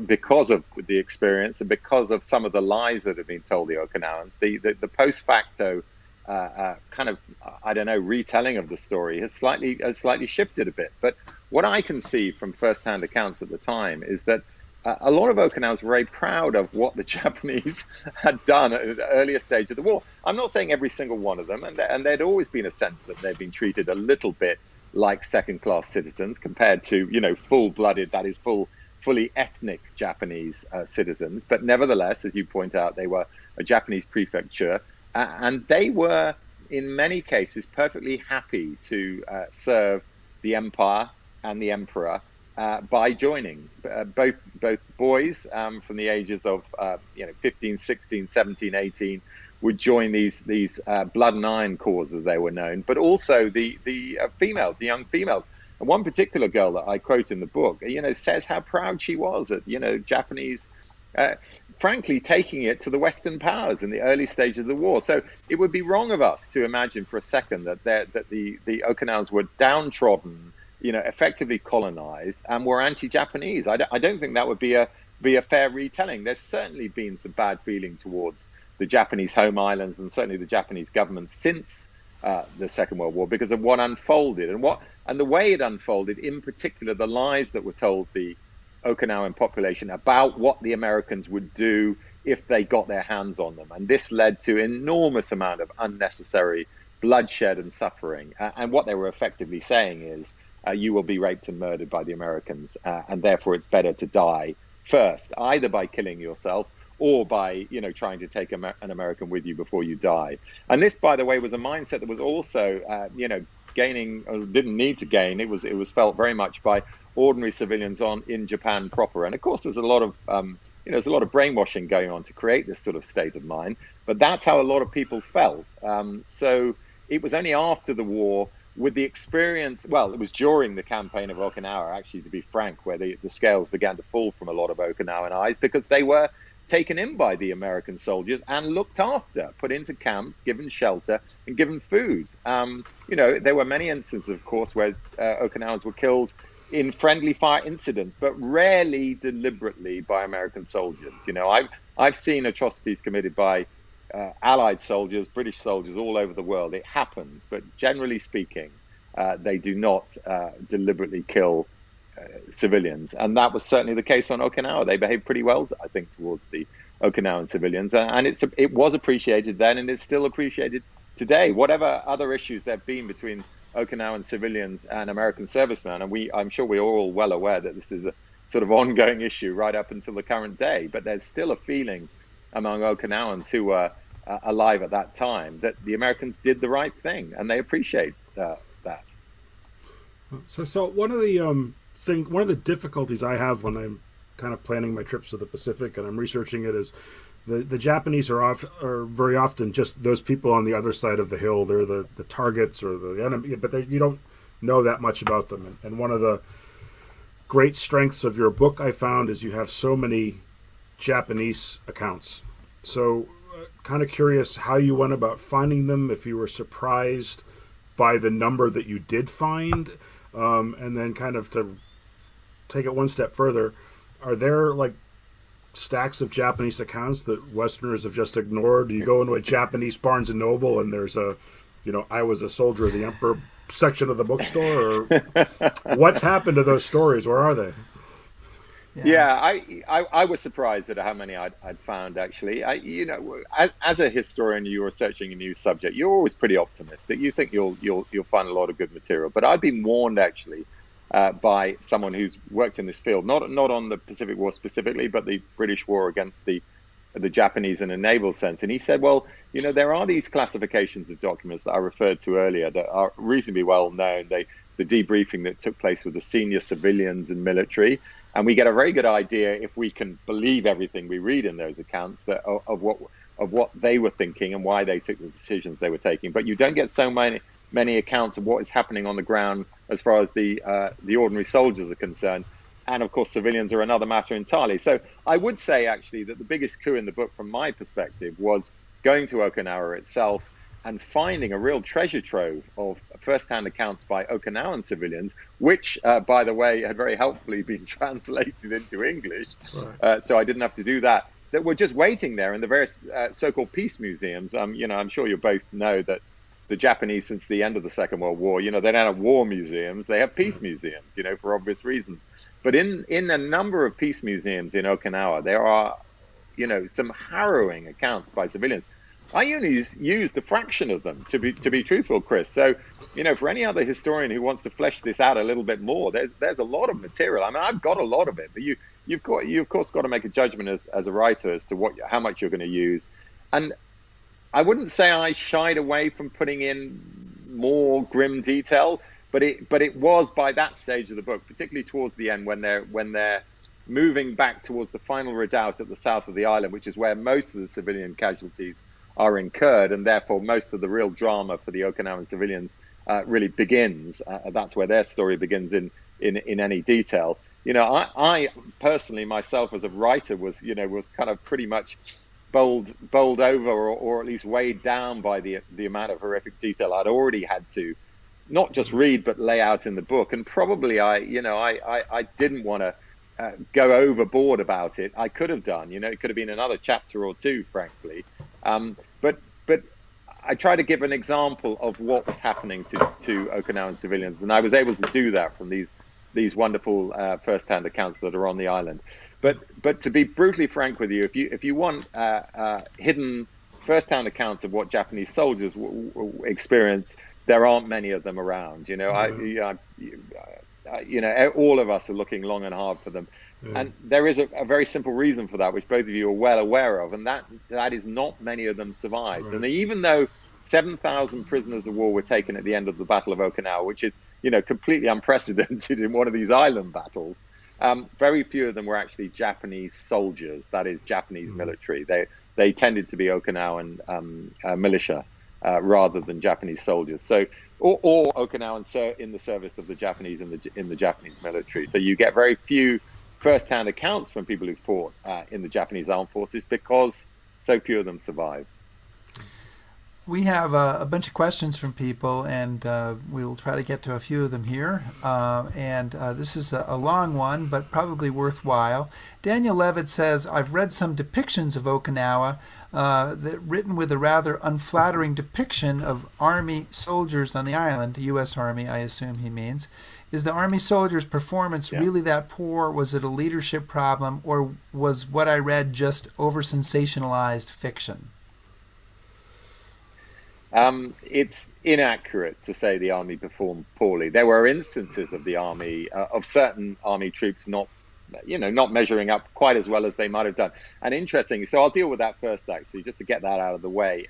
because of the experience and because of some of the lies that have been told the Okinawans, the post facto kind of, I don't know, retelling of the story has slightly shifted a bit. But what I can see from first-hand accounts at the time is that a lot of Okinawans were very proud of what the Japanese had done at the earlier stage of the war. I'm not saying every single one of them, and there'd always been a sense that they'd been treated a little bit like second-class citizens compared to, full-blooded, that is, fully ethnic Japanese citizens. But nevertheless, as you point out, they were a Japanese prefecture, and they were, in many cases, perfectly happy to serve the empire and the emperor by joining. Both boys from the ages of 15, 16, 17, 18 would join these blood and iron corps, as they were known, but also the females, the young females. And one particular girl that I quote in the book, says how proud she was at, Japanese, frankly, taking it to the Western powers in the early stage of the war. So it would be wrong of us to imagine for a second that the Okinawans were downtrodden, effectively colonized, and were anti-Japanese. I don't think that would be a fair retelling. There's certainly been some bad feeling towards the Japanese home islands and certainly the Japanese government since the Second World War because of what unfolded and the way it unfolded, in particular the lies that were told the Okinawan population about what the Americans would do if they got their hands on them. And this led to enormous amount of unnecessary bloodshed and suffering. And what they were effectively saying is, you will be raped and murdered by the Americans, and therefore it's better to die first, either by killing yourself or by, trying to take an American with you before you die. And this, by the way, was a mindset that was also, gaining, or didn't need to gain. It was felt very much by ordinary civilians in Japan proper. And of course, there's a lot of, there's a lot of brainwashing going on to create this sort of state of mind. But that's how a lot of people felt. So it was only after the war, with the experience, well, it was during the campaign of Okinawa, actually, to be frank, where the scales began to fall from a lot of Okinawan eyes because they were taken in by the American soldiers and looked after, put into camps, given shelter and given food. There were many instances, of course, where Okinawans were killed in friendly fire incidents, but rarely deliberately by American soldiers. I've seen atrocities committed by Allied soldiers, British soldiers all over the world. It happens, but generally speaking, they do not deliberately kill civilians, and that was certainly the case on Okinawa. They behaved pretty well, I think, towards the Okinawan civilians, and it was appreciated then, and it's still appreciated today. Whatever other issues there have been between Okinawan civilians and American servicemen, and I'm sure we're all well aware that this is a sort of ongoing issue right up until the current day, but there's still a feeling among Okinawans who were alive at that time that the Americans did the right thing, and they appreciate that. So one of the difficulties I have when I'm kind of planning my trips to the Pacific and I'm researching it is the Japanese are very often just those people on the other side of the hill. They're the targets or the enemy, but you don't know that much about them. And one of the great strengths of your book, I found, is you have so many Japanese accounts. So kind of curious how you went about finding them, if you were surprised by the number that you did find, and then kind of to take it one step further, are there like stacks of Japanese accounts that Westerners have just ignored. You go into a Japanese Barnes and Noble, and there's a, I was a soldier of the emperor section of the bookstore. Or what's happened to those stories? Where are they? Yeah, I was surprised at how many I'd found, actually. As a historian, you are searching a new subject. You're always pretty optimistic. You think you'll find a lot of good material. But I've been warned, actually, by someone who's worked in this field, not on the Pacific War specifically, but the British war against the Japanese in a naval sense. And he said, well, there are these classifications of documents that I referred to earlier that are reasonably well known. The debriefing that took place with the senior civilians and military. And we get a very good idea, if we can believe everything we read in those accounts, of what they were thinking and why they took the decisions they were taking. But you don't get so many accounts of what is happening on the ground as far as the ordinary soldiers are concerned. And of course, civilians are another matter entirely. So I would say, actually, that the biggest coup in the book, from my perspective, was going to Okinawa itself and finding a real treasure trove of first-hand accounts by Okinawan civilians, which, by the way, had very helpfully been translated into English. Right. So I didn't have to do that were just waiting there in the various so-called peace museums. I'm sure you both know that the Japanese, since the end of the Second World War, they don't have war museums, they have peace museums, for obvious reasons. But in a number of peace museums in Okinawa, there are, some harrowing accounts by civilians. I only used a fraction of them, to be truthful, Chris. So, for any other historian who wants to flesh this out a little bit more, there's a lot of material. I mean, I've got a lot of it, but you of course got to make a judgment as a writer as to how much you're going to use. And I wouldn't say I shied away from putting in more grim detail, but it was by that stage of the book, particularly towards the end, when they're moving back towards the final redoubt at the south of the island, which is where most of the civilian casualties are incurred, and therefore most of the real drama for the Okinawan civilians really begins. That's where their story begins in any detail. I personally, myself as a writer, was kind of pretty much bowled over or at least weighed down by the amount of horrific detail I'd already had to not just read but lay out in the book. And probably I didn't want to go overboard about it. I could have done, it could have been another chapter or two, frankly. But I try to give an example of what was happening to Okinawan civilians, and I was able to do that from these wonderful first-hand accounts that are on the island. But to be brutally frank with you, if you want hidden first-hand accounts of what Japanese soldiers experienced, there aren't many of them around. All of us are looking long and hard for them. Yeah. And there is a very simple reason for that, which both of you are well aware of, and that is not many of them survived. Right. And even though 7,000 prisoners of war were taken at the end of the Battle of Okinawa, which is completely unprecedented in one of these island battles, very few of them were actually Japanese soldiers, that is Japanese military. They tended to be Okinawan militia rather than Japanese soldiers. So or Okinawans in the service of the Japanese in the Japanese military. So you get very few first-hand accounts from people who fought in the Japanese armed forces because so few of them survived. We have a bunch of questions from people, and we'll try to get to a few of them here. This is a long one, but probably worthwhile. Daniel Levitt says, I've read some depictions of Okinawa written with a rather unflattering depiction of Army soldiers on the island, U.S. Army, I assume he means. Is the Army soldiers' performance really that poor? Was it a leadership problem, or was what I read just over-sensationalized fiction? It's inaccurate to say the Army performed poorly. There were instances of the Army, of certain Army troops not measuring up quite as well as they might have done. And interestingly, so I'll deal with that first, actually, just to get that out of the way.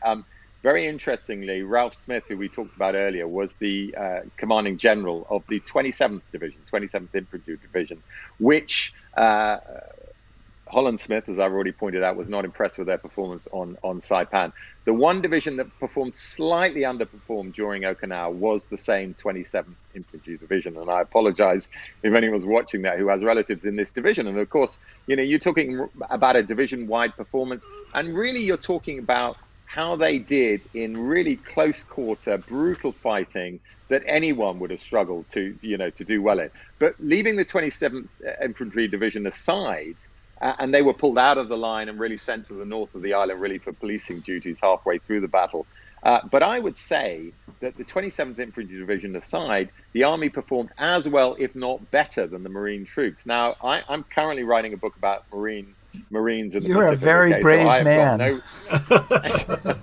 Very interestingly, Ralph Smith, who we talked about earlier, was the commanding general of the 27th Division, 27th Infantry Division, which Holland Smith, as I've already pointed out, was not impressed with their performance on Saipan. The one division that performed slightly underperformed during Okinawa was the same 27th Infantry Division. And I apologize if anyone's watching that who has relatives in this division. And of course, you're talking about a division-wide performance, and really you're talking about how they did in really close quarter, brutal fighting that anyone would have struggled to do well in. But leaving the 27th Infantry Division aside, And they were pulled out of the line and really sent to the north of the island, really for policing duties halfway through the battle. But I would say that the 27th Infantry Division aside, the Army performed as well, if not better, than the Marine troops. Now, I'm currently writing a book about Marines in the You're Pacific. a very brave man.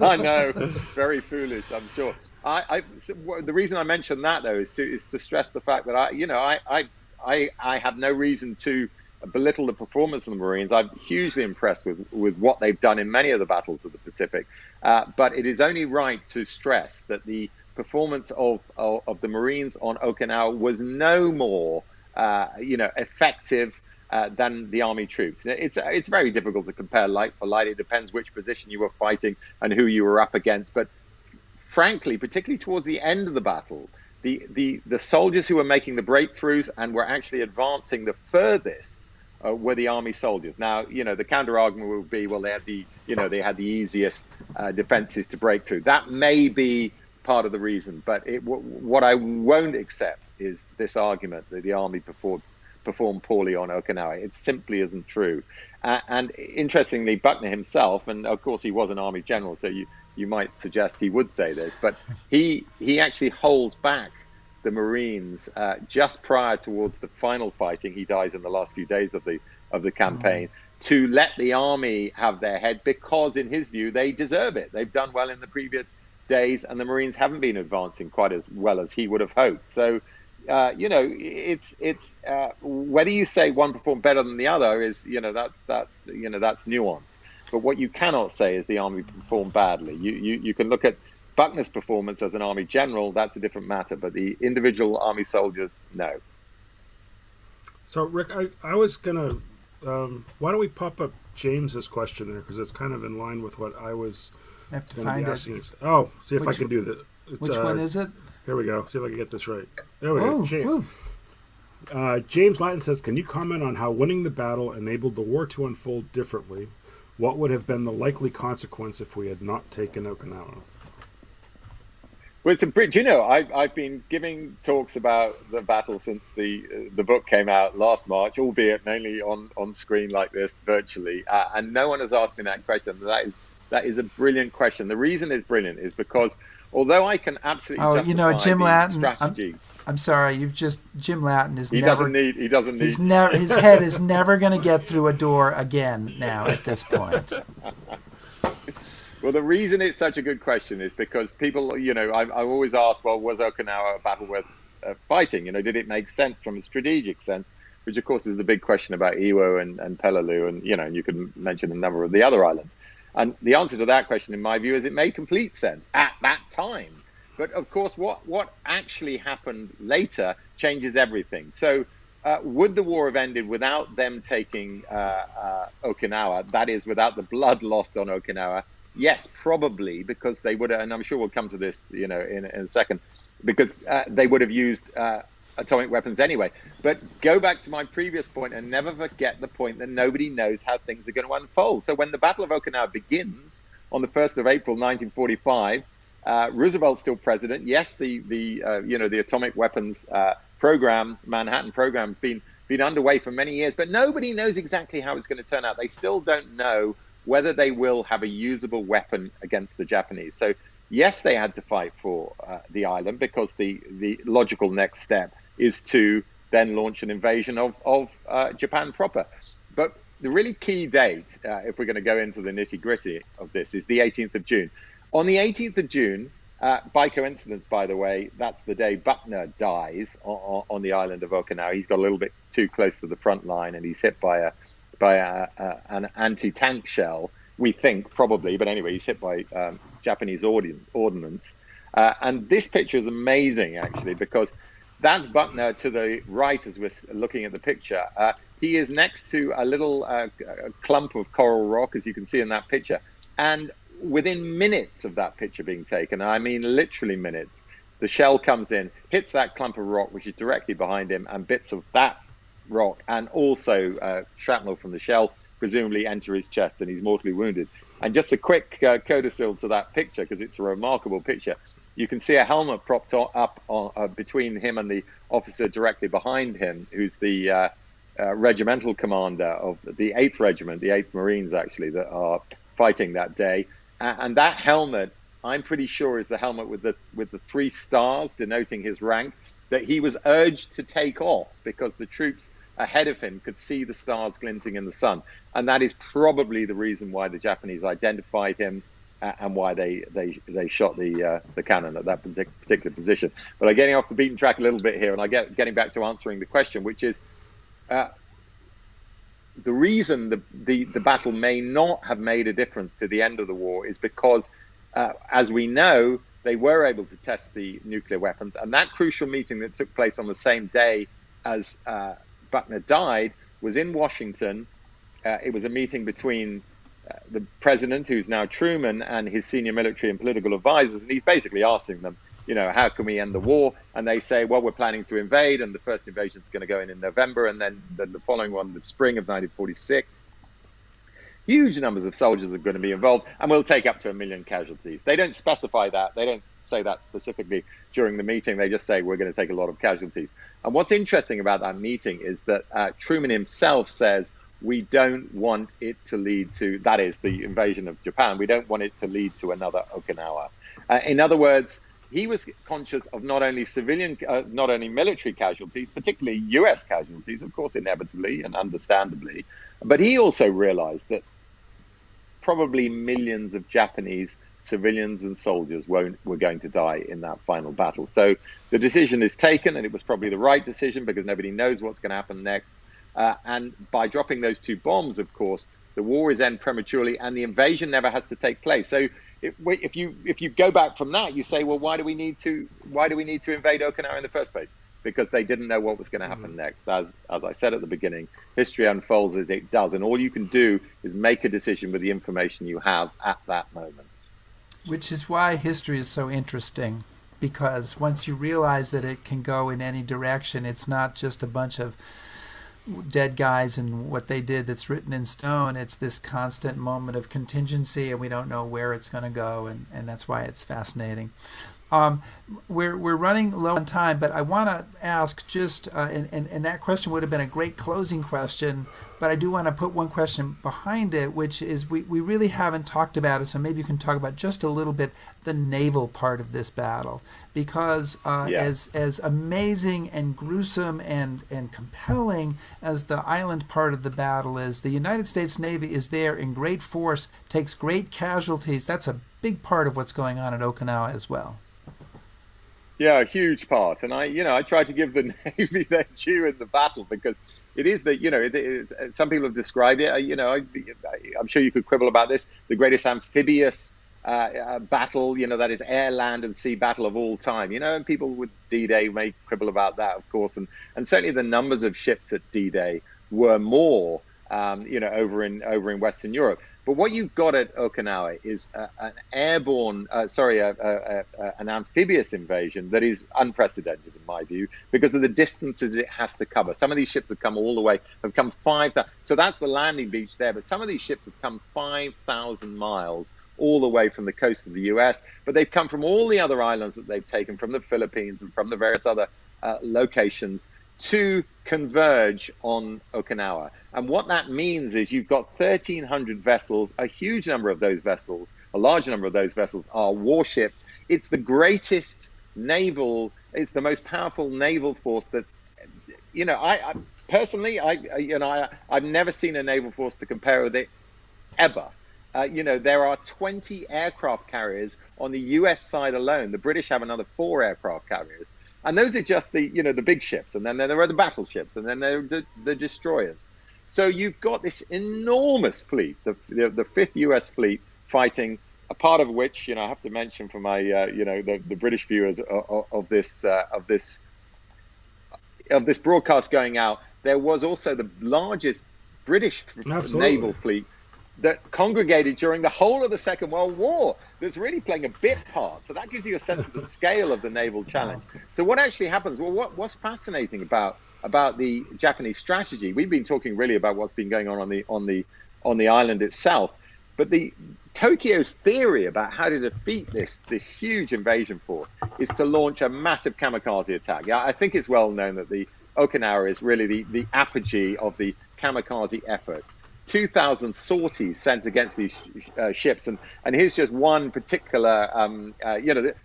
I know, very foolish, I'm sure. The reason I mention that, though, is to stress the fact that I have no reason to belittle the performance of the Marines. I'm hugely impressed with what they've done in many of the battles of the Pacific. But it is only right to stress that the performance of the Marines on Okinawa was no more, effective than the Army troops. It's very difficult to compare light for light. It depends which position you were fighting and who you were up against. But frankly, particularly towards the end of the battle, the soldiers who were making the breakthroughs and were actually advancing the furthest were the Army soldiers. Now, the counter argument would be, well, they had the easiest defenses to break through. That may be part of the reason, but what I won't accept is this argument that the Army performed poorly on Okinawa. It simply isn't true. And interestingly, Buckner himself, and of course he was an Army general, so you might suggest he would say this, but he actually holds back the Marines just prior towards the final fighting. He dies in the last few days of the campaign to let the Army have their head, because in his view they deserve it. They've done well in the previous days, and the Marines haven't been advancing quite as well as he would have hoped. So it's whether you say one performed better than the other is that's nuance. But what you cannot say is the Army performed badly. You can look at Buckner's performance as an Army general, that's a different matter, but the individual Army soldiers, no. So, Rick, I was going to, why don't we pop up James's question there, because it's kind of in line with what I was I have to going to find be it. asking. Oh, see if I can do that. Which one is it? Here we go. See if I can get this right. There we Whoa, go. James Latin says, can you comment on how winning the battle enabled the war to unfold differently? What would have been the likely consequence if we had not taken Okinawa? Well, it's a bridge. I've been giving talks about the battle since the book came out last March, albeit mainly on screen like this, virtually, and no one has asked me that question. That is a brilliant question. The reason it's brilliant is because although I can absolutely justify Jim the Latin, strategy. I'm sorry, Jim Latin is He doesn't need. His head is never going to get through a door again now at this point. Well, the reason it's such a good question is because people, I've always asked, well, was Okinawa a battle worth fighting? Did it make sense from a strategic sense? Which, of course, is the big question about Iwo and Peleliu, and you can mention a number of the other islands. And the answer to that question, in my view, is it made complete sense at that time. But, of course, what actually happened later changes everything. So would the war have ended without them taking Okinawa, that is, without the blood lost on Okinawa? Yes, probably, because they would have, and I'm sure we'll come to this, in a second, because they would have used atomic weapons anyway. But go back to my previous point and never forget the point that nobody knows how things are going to unfold. So when the Battle of Okinawa begins on the 1st of April, 1945, Roosevelt's still president. Yes, the atomic weapons program, Manhattan program, has been underway for many years, but nobody knows exactly how it's going to turn out. They still don't know whether they will have a usable weapon against the Japanese. So yes, they had to fight for the island, because the logical next step is to then launch an invasion of Japan proper. But the really key date, if we're going to go into the nitty-gritty of this, is the 18th of June. On the 18th of June, by coincidence, by the way, that's the day Buckner dies on the island of Okinawa. He's got a little bit too close to the front line, and he's hit by an anti-tank shell, we think, probably, but anyway, he's hit by Japanese ordnance. And this picture is amazing, actually, because that's Buckner to the right as we're looking at the picture. He is next to a little clump of coral rock, as you can see in that picture. And within minutes of that picture being taken, I mean literally minutes, the shell comes in, hits that clump of rock, which is directly behind him, and bits of that rock and also shrapnel from the shell presumably enter his chest, and he's mortally wounded. And just a quick codicil to that picture, because it's a remarkable picture. You can see a helmet propped up between him and the officer directly behind him, who's the regimental commander of the 8th Regiment, the 8th Marines, actually, that are fighting that day. And that helmet, I'm pretty sure, is the helmet with the 3 stars denoting his rank, that he was urged to take off because the troops ahead of him could see the stars glinting in the sun. And that is probably the reason why the Japanese identified him and why they shot the cannon at that particular position. But I'm getting off the beaten track a little bit here, and I'm getting back to answering the question, which is the reason the battle may not have made a difference to the end of the war is because, as we know, they were able to test the nuclear weapons. And that crucial meeting that took place on the same day as Buckner died was in Washington. It was a meeting between the president, who's now Truman, and his senior military and political advisors. And he's basically asking them, how can we end the war? And they say, well, we're planning to invade. And the first invasion is going to go in November. And then the following one, the spring of 1946. Huge numbers of soldiers are going to be involved. And we'll take up to 1 million casualties. They don't specify that. They don't say that specifically during the meeting. They just say, we're going to take a lot of casualties. And what's interesting about that meeting is that Truman himself says, we don't want it to lead to, that is the invasion of Japan, we don't want it to lead to another Okinawa. In other words, he was conscious of not only military casualties, particularly US casualties, of course, inevitably and understandably, but he also realized that probably millions of Japanese civilians and soldiers were going to die in that final battle. So the decision is taken, and it was probably the right decision because nobody knows what's going to happen next. And by dropping those 2 bombs, of course, the war is ended prematurely, and the invasion never has to take place. So if you go back from that, you say, well, why do we need to invade Okinawa in the first place? Because they didn't know what was going to happen next. As I said at the beginning, history unfolds as it does, and all you can do is make a decision with the information you have at that moment. Which is why history is so interesting, because once you realize that it can go in any direction, it's not just a bunch of dead guys and what they did that's written in stone. It's this constant moment of contingency, and we don't know where it's going to go, and that's why it's fascinating. We're running low on time, but I want to ask just, and that question would have been a great closing question, but I do want to put one question behind it, which is we really haven't talked about it, so maybe you can talk about just a little bit the naval part of this battle, because as amazing and gruesome and compelling as the island part of the battle is, the United States Navy is there in great force, takes great casualties. That's a big part of what's going on at Okinawa as well. Yeah, a huge part. And I try to give the Navy their due in the battle, because it is some people have described it, I'm sure you could quibble about this, the greatest amphibious battle, that is air, land, and sea battle of all time. And people with D-Day may quibble about that, of course. And certainly the numbers of ships at D-Day were more, over in Western Europe. But what you've got at Okinawa is an an amphibious invasion that is unprecedented in my view, because of the distances it has to cover. Some of these ships have come 5,000. So that's the landing beach there. But some of these ships have come 5,000 miles all the way from the coast of the US. But they've come from all the other islands that they've taken, from the Philippines and from the various other locations, to converge on Okinawa. And what that means is you've got 1,300 vessels, a large number of those vessels are warships. It's the greatest it's the most powerful naval force that's, I personally, I've never seen a naval force to compare with it ever. There are 20 aircraft carriers on the US side alone. The British have another 4 aircraft carriers. And those are just the big ships. And then there are the battleships, and then there are the destroyers. So you've got this enormous fleet, the 5th US fleet, fighting, a part of which, I have to mention for my, the British viewers of this broadcast going out, there was also the largest British naval fleet that congregated during the whole of the Second World War, that's really playing a bit part. So that gives you a sense of the scale of the naval challenge. So what actually happens? Well, what's fascinating about the Japanese strategy? We've been talking really about what's been going on the island itself, but the Tokyo's theory about how to defeat this huge invasion force is to launch a massive kamikaze attack. Yeah, I think it's well known that the Okinawa is really the apogee of the kamikaze effort. 2,000 sorties sent against these ships, and here's just one particular,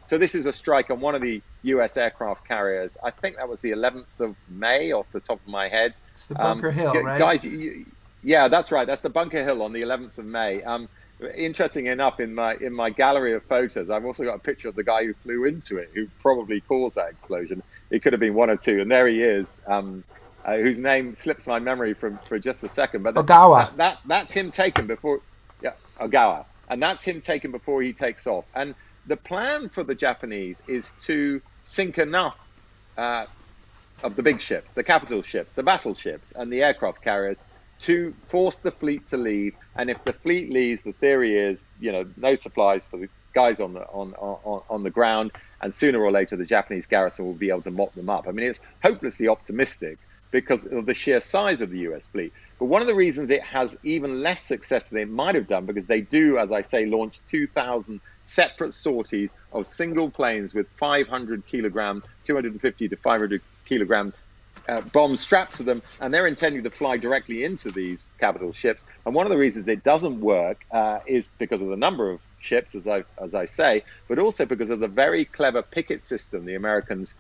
so this is a strike on one of the U.S. aircraft carriers. I think that was the 11th of May, off the top of my head. It's the Bunker Hill, right? Guys, yeah, that's right. That's the Bunker Hill on the 11th of May. Interesting enough, in my gallery of photos, I've also got a picture of the guy who flew into it, who probably caused that explosion. It could have been one or two, and there he is. Whose name slips my memory for just a second, but Ogawa. That's him taken before, Ogawa, and that's him taken before he takes off. And the plan for the Japanese is to sink enough of the big ships, the capital ships, the battleships, and the aircraft carriers to force the fleet to leave. And if the fleet leaves, the theory is, no supplies for the guys on the ground, and sooner or later the Japanese garrison will be able to mop them up. I mean, it's hopelessly optimistic, because of the sheer size of the US fleet. But one of the reasons it has even less success than it might have done, because they do, as I say, launch 2,000 separate sorties of single planes with 500 kilogram, 250 to 500 kilogram bombs strapped to them, and they're intending to fly directly into these capital ships. And one of the reasons it doesn't work is because of the number of ships, as I say, but also because of the very clever picket system the Americans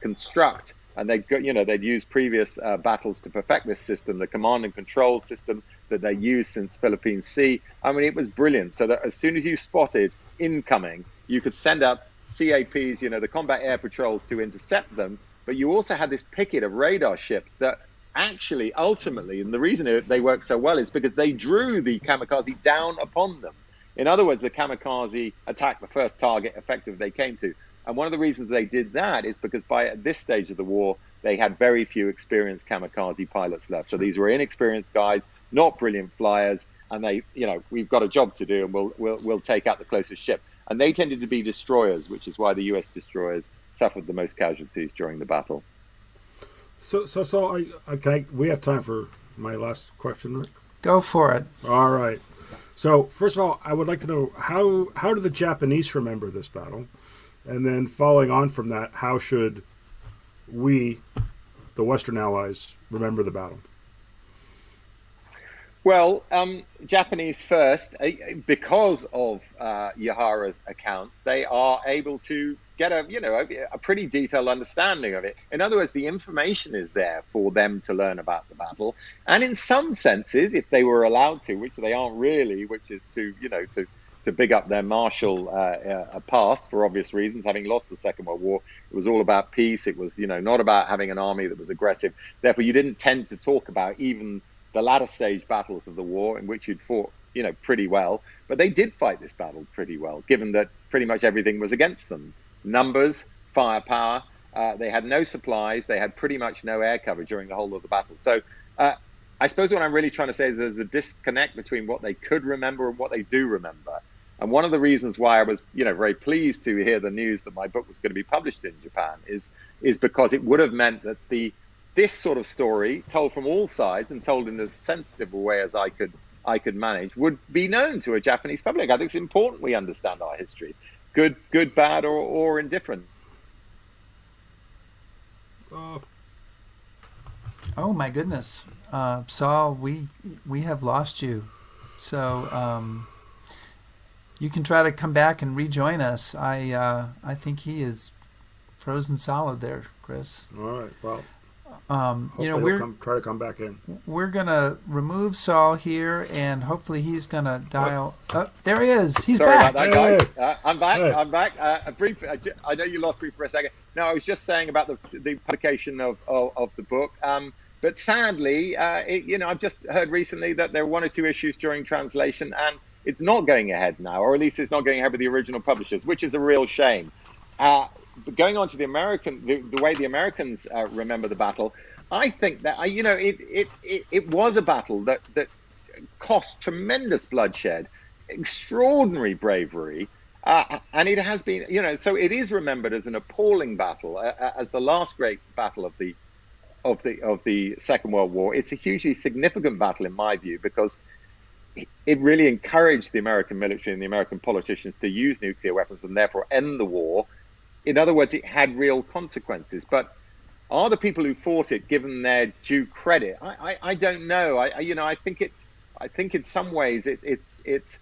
construct. And they'd used previous battles to perfect this system, the command and control system that they used since Philippine Sea. I mean, it was brilliant. So that as soon as you spotted incoming, you could send up CAPs, the combat air patrols, to intercept them. But you also had this picket of radar ships that actually, ultimately, and the reason they worked so well is because they drew the kamikaze down upon them. In other words, the kamikaze attacked the first target effective they came to. And one of the reasons they did that is because at this stage of the war, they had very few experienced kamikaze pilots left. So these were inexperienced guys, not brilliant flyers, and we've got a job to do, and we'll take out the closest ship. And they tended to be destroyers, which is why the U.S. destroyers suffered the most casualties during the battle. So we have time for my last question, Rick? Go for it. All right. So first of all, I would like to know how do the Japanese remember this battle? And then following on from that, how should we, the Western Allies, remember the battle? Well, Japanese first, because of Yahara's accounts, they are able to get a pretty detailed understanding of it. In other words, the information is there for them to learn about the battle. And in some senses, if they were allowed to, which they aren't really, which is to big up their martial past for obvious reasons, having lost the Second World War. It was all about peace. It was, not about having an army that was aggressive. Therefore, you didn't tend to talk about even the latter stage battles of the war in which you'd fought, pretty well. But they did fight this battle pretty well, given that pretty much everything was against them. Numbers, firepower. They had no supplies. They had pretty much no air cover during the whole of the battle. So I suppose what I'm really trying to say is there's a disconnect between what they could remember and what they do remember. And one of the reasons why I was, very pleased to hear the news that my book was going to be published in Japan is because it would have meant that this sort of story, told from all sides and told in as sensitive a way as I could manage, would be known to a Japanese public. I think it's important we understand our history, good, bad, or indifferent. Oh my goodness, Saul, we have lost you. So. You can try to come back and rejoin us. I think he is frozen solid there, Chris. All right. Well, we're try to come back in. We're gonna remove Saul here, and hopefully he's gonna dial. Oh, there he is. He's back. Sorry about that, guys. I'm back. Hey. I'm back. I know you lost me for a second. No, I was just saying about the publication of the book. But sadly, I've just heard recently that there were one or two issues during translation, and it's not going ahead now, or at least it's not going ahead with the original publishers, which is a real shame. But going on to the way the Americans remember the battle, I think that it was a battle that cost tremendous bloodshed, extraordinary bravery, and it has been, so it is remembered as an appalling battle, as the last great battle of the Second World War. It's a hugely significant battle in my view, because it really encouraged the American military and the American politicians to use nuclear weapons and therefore end the war. In other words, it had real consequences. But are the people who fought it given their due credit? I don't know. I think in some ways its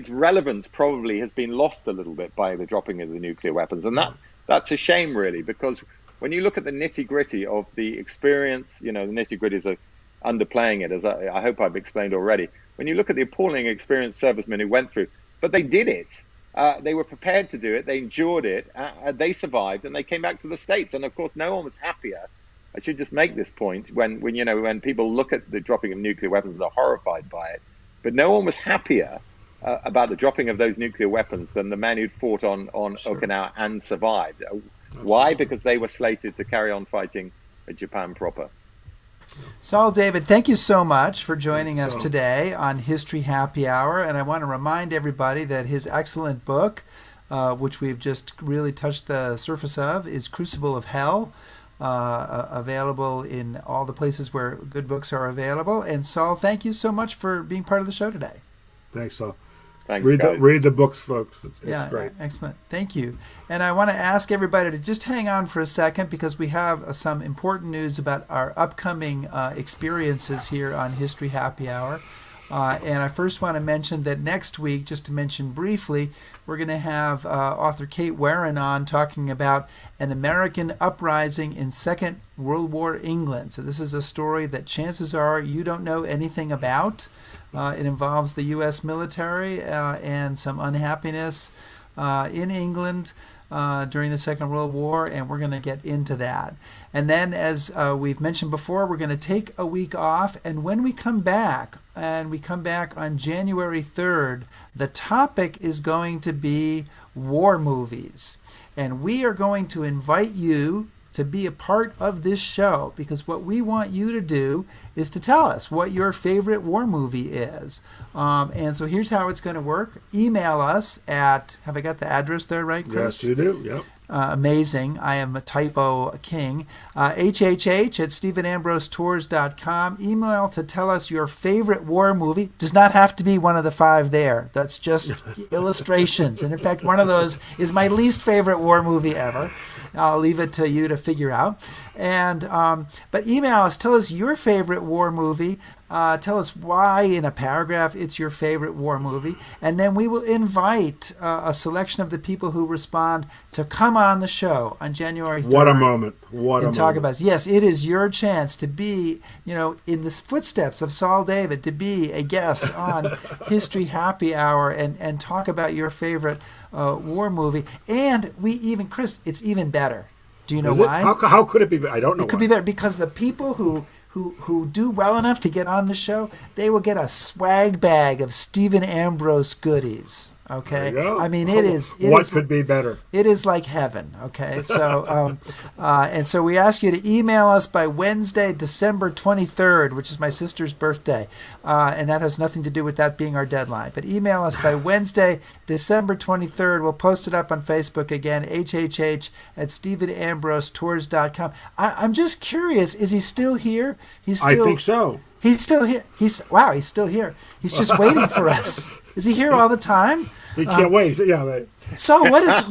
relevance probably has been lost a little bit by the dropping of the nuclear weapons, and that's a shame, really, because when you look at the nitty gritty of the experience, the nitty gritties are underplaying it, as I hope I've explained already. When you look at the appalling experience servicemen who went through, but they did it. They were prepared to do it. They endured it. They survived, and they came back to the States. And of course, no one was happier. I should just make this point when people look at the dropping of nuclear weapons, they're horrified by it. But no one was happier about the dropping of those nuclear weapons than the men who'd fought on Okinawa and survived. Why? Because they were slated to carry on fighting Japan proper. Saul David, thank you so much for joining us today on History Happy Hour. And I want to remind everybody that his excellent book, which we've just really touched the surface of, is Crucible of Hell, available in all the places where good books are available. And Saul, thank you so much for being part of the show today. Thanks, Saul. Thanks, read the books, folks. It's great. Excellent. Thank you. And I want to ask everybody to just hang on for a second, because we have some important news about our upcoming experiences here on History Happy Hour. And I first want to mention that next week, just to mention briefly, we're going to have author Kate Warren on talking about an American uprising in Second World War England. So this is a story that chances are you don't know anything about. It involves the U.S. military and some unhappiness in England during the Second World War, and we're going to get into that. And then, as we've mentioned before, we're going to take a week off, and when we come back, on January 3rd, the topic is going to be war movies. And we are going to invite you to be a part of this show, because what we want you to do is to tell us what your favorite war movie is. And so here's how it's going to work. Email us at, have I got the address there right, Chris? Yes, you do. Yep. Amazing. I am a typo king. hhh@stephenambrosetours.com. Email to tell us your favorite war movie. Does not have to be one of the 5 there. That's just illustrations. And in fact, one of those is my least favorite war movie ever. I'll leave it to you to figure out. And but email us. Tell us your favorite war movie. Tell us why in a paragraph it's your favorite war movie. And then we will invite a selection of the people who respond to come on the show on January 3rd. What a moment. What a moment. Talk about it. Yes, it is your chance to be, in the footsteps of Saul David, to be a guest on History Happy Hour and talk about your favorite war movie. And Chris, it's even better. Do you know why? How could it be? I don't know. It could be better because the people who do well enough to get on the show, they will get a swag bag of Stephen Ambrose goodies. Okay, I mean what could be better? It is like heaven. Okay, so and so we ask you to email us by Wednesday, December 23rd, which is my sister's birthday, and that has nothing to do with that being our deadline. But email us by Wednesday, December 23rd. We'll post it up on Facebook again. hhh@stephenambrosetours.com. I'm just curious. Is he still here? I think so. He's still here. He's still here. He's just waiting for us. Is he here all the time? He can't wait. Yeah. So what is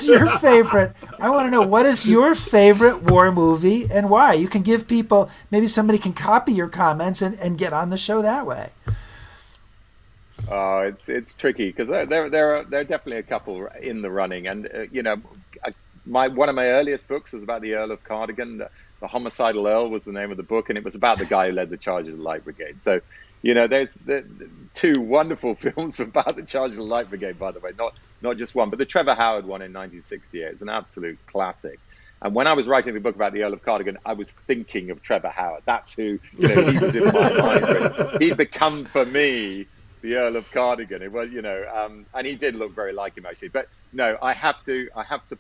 your favorite? I want to know, what is your favorite war movie and why? You can give people, maybe somebody can copy your comments and get on the show that way. It's tricky because there are definitely a couple in the running, and one of my earliest books was about the Earl of Cardigan. The Homicidal Earl was the name of the book, and it was about the guy who led the charge of the Light Brigade. So, there's the 2 wonderful films about the charge of the Light Brigade, by the way, not just one, but the Trevor Howard one in 1968 is an absolute classic. And when I was writing the book about the Earl of Cardigan, I was thinking of Trevor Howard. That's who, he was in my mind. He'd become for me the Earl of Cardigan. It was, and he did look very like him actually. But no, I have to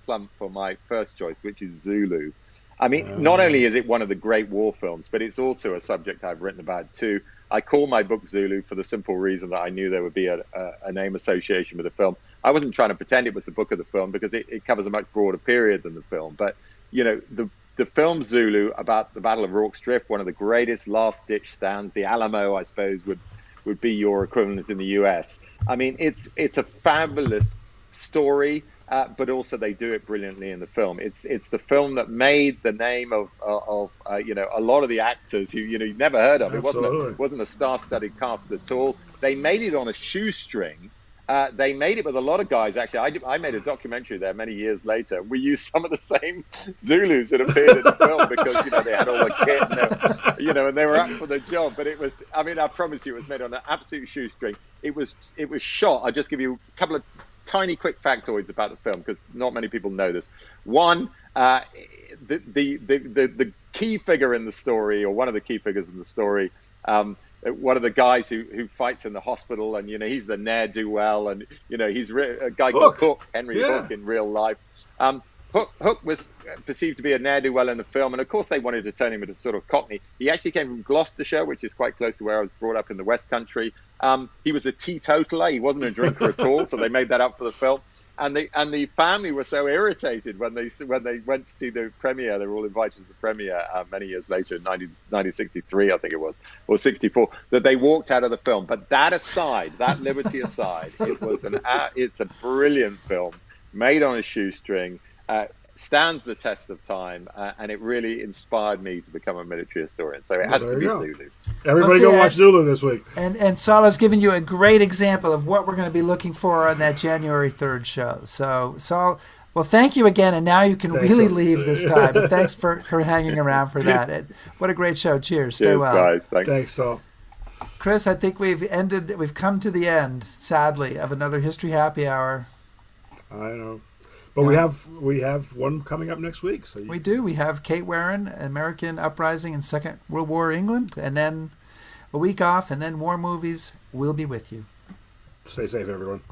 plump for my first choice, which is Zulu. I mean, not only is it one of the great war films, but it's also a subject I've written about too. I call my book Zulu for the simple reason that I knew there would be a name association with the film. I wasn't trying to pretend it was the book of the film because it covers a much broader period than the film. But, the film Zulu about the Battle of Rorke's Drift, one of the greatest last-ditch stands, the Alamo, I suppose, would be your equivalent in the US. I mean, it's a fabulous story. but also they do it brilliantly in the film. It's the film that made the name of a lot of the actors who you've never heard of. Absolutely. It wasn't a star-studded cast at all. They made it on a shoestring. They made it with a lot of guys. Actually, I made a documentary there many years later. We used some of the same Zulus that appeared in the film because they had all the kit, and they were up for the job. But it was, I promise you, it was made on an absolute shoestring. It was shot. I'll just give you a couple of tiny quick factoids about the film because not many people know this. One, the key figure in the story, or one of the key figures in the story, one of the guys who fights in the hospital, and he's the ne'er-do-well, and he's a guy called Hook, Henry Hook in real life. Hook was perceived to be a ne'er-do-well in the film, and of course they wanted to turn him into sort of Cockney. He actually came from Gloucestershire, which is quite close to where I was brought up in the West Country. He was a teetotaler. He wasn't a drinker at all, so they made that up for the film. And the family were so irritated when they went to see the premiere. They were all invited to the premiere many years later, in 1963, I think it was, or 64, that they walked out of the film. But that aside, that liberty aside, it's a brilliant film, made on a shoestring, stands the test of time, and it really inspired me to become a military historian. So it has to be Zulu. Everybody go watch Zulu this week. And Saul has given you a great example of what we're going to be looking for on that January 3rd show. So, Saul, well, thank you again, and now you can really leave this time. But thanks for hanging around for that. And what a great show. Cheers. Stay well. Guys. Thanks, Saul. Chris, I think we've come to the end, sadly, of another History Happy Hour. I know. But we have one coming up next week. So we do. We have Kate Warren, American Uprising in Second World War England, and then a week off, and then more movies. We'll be with you. Stay safe, everyone.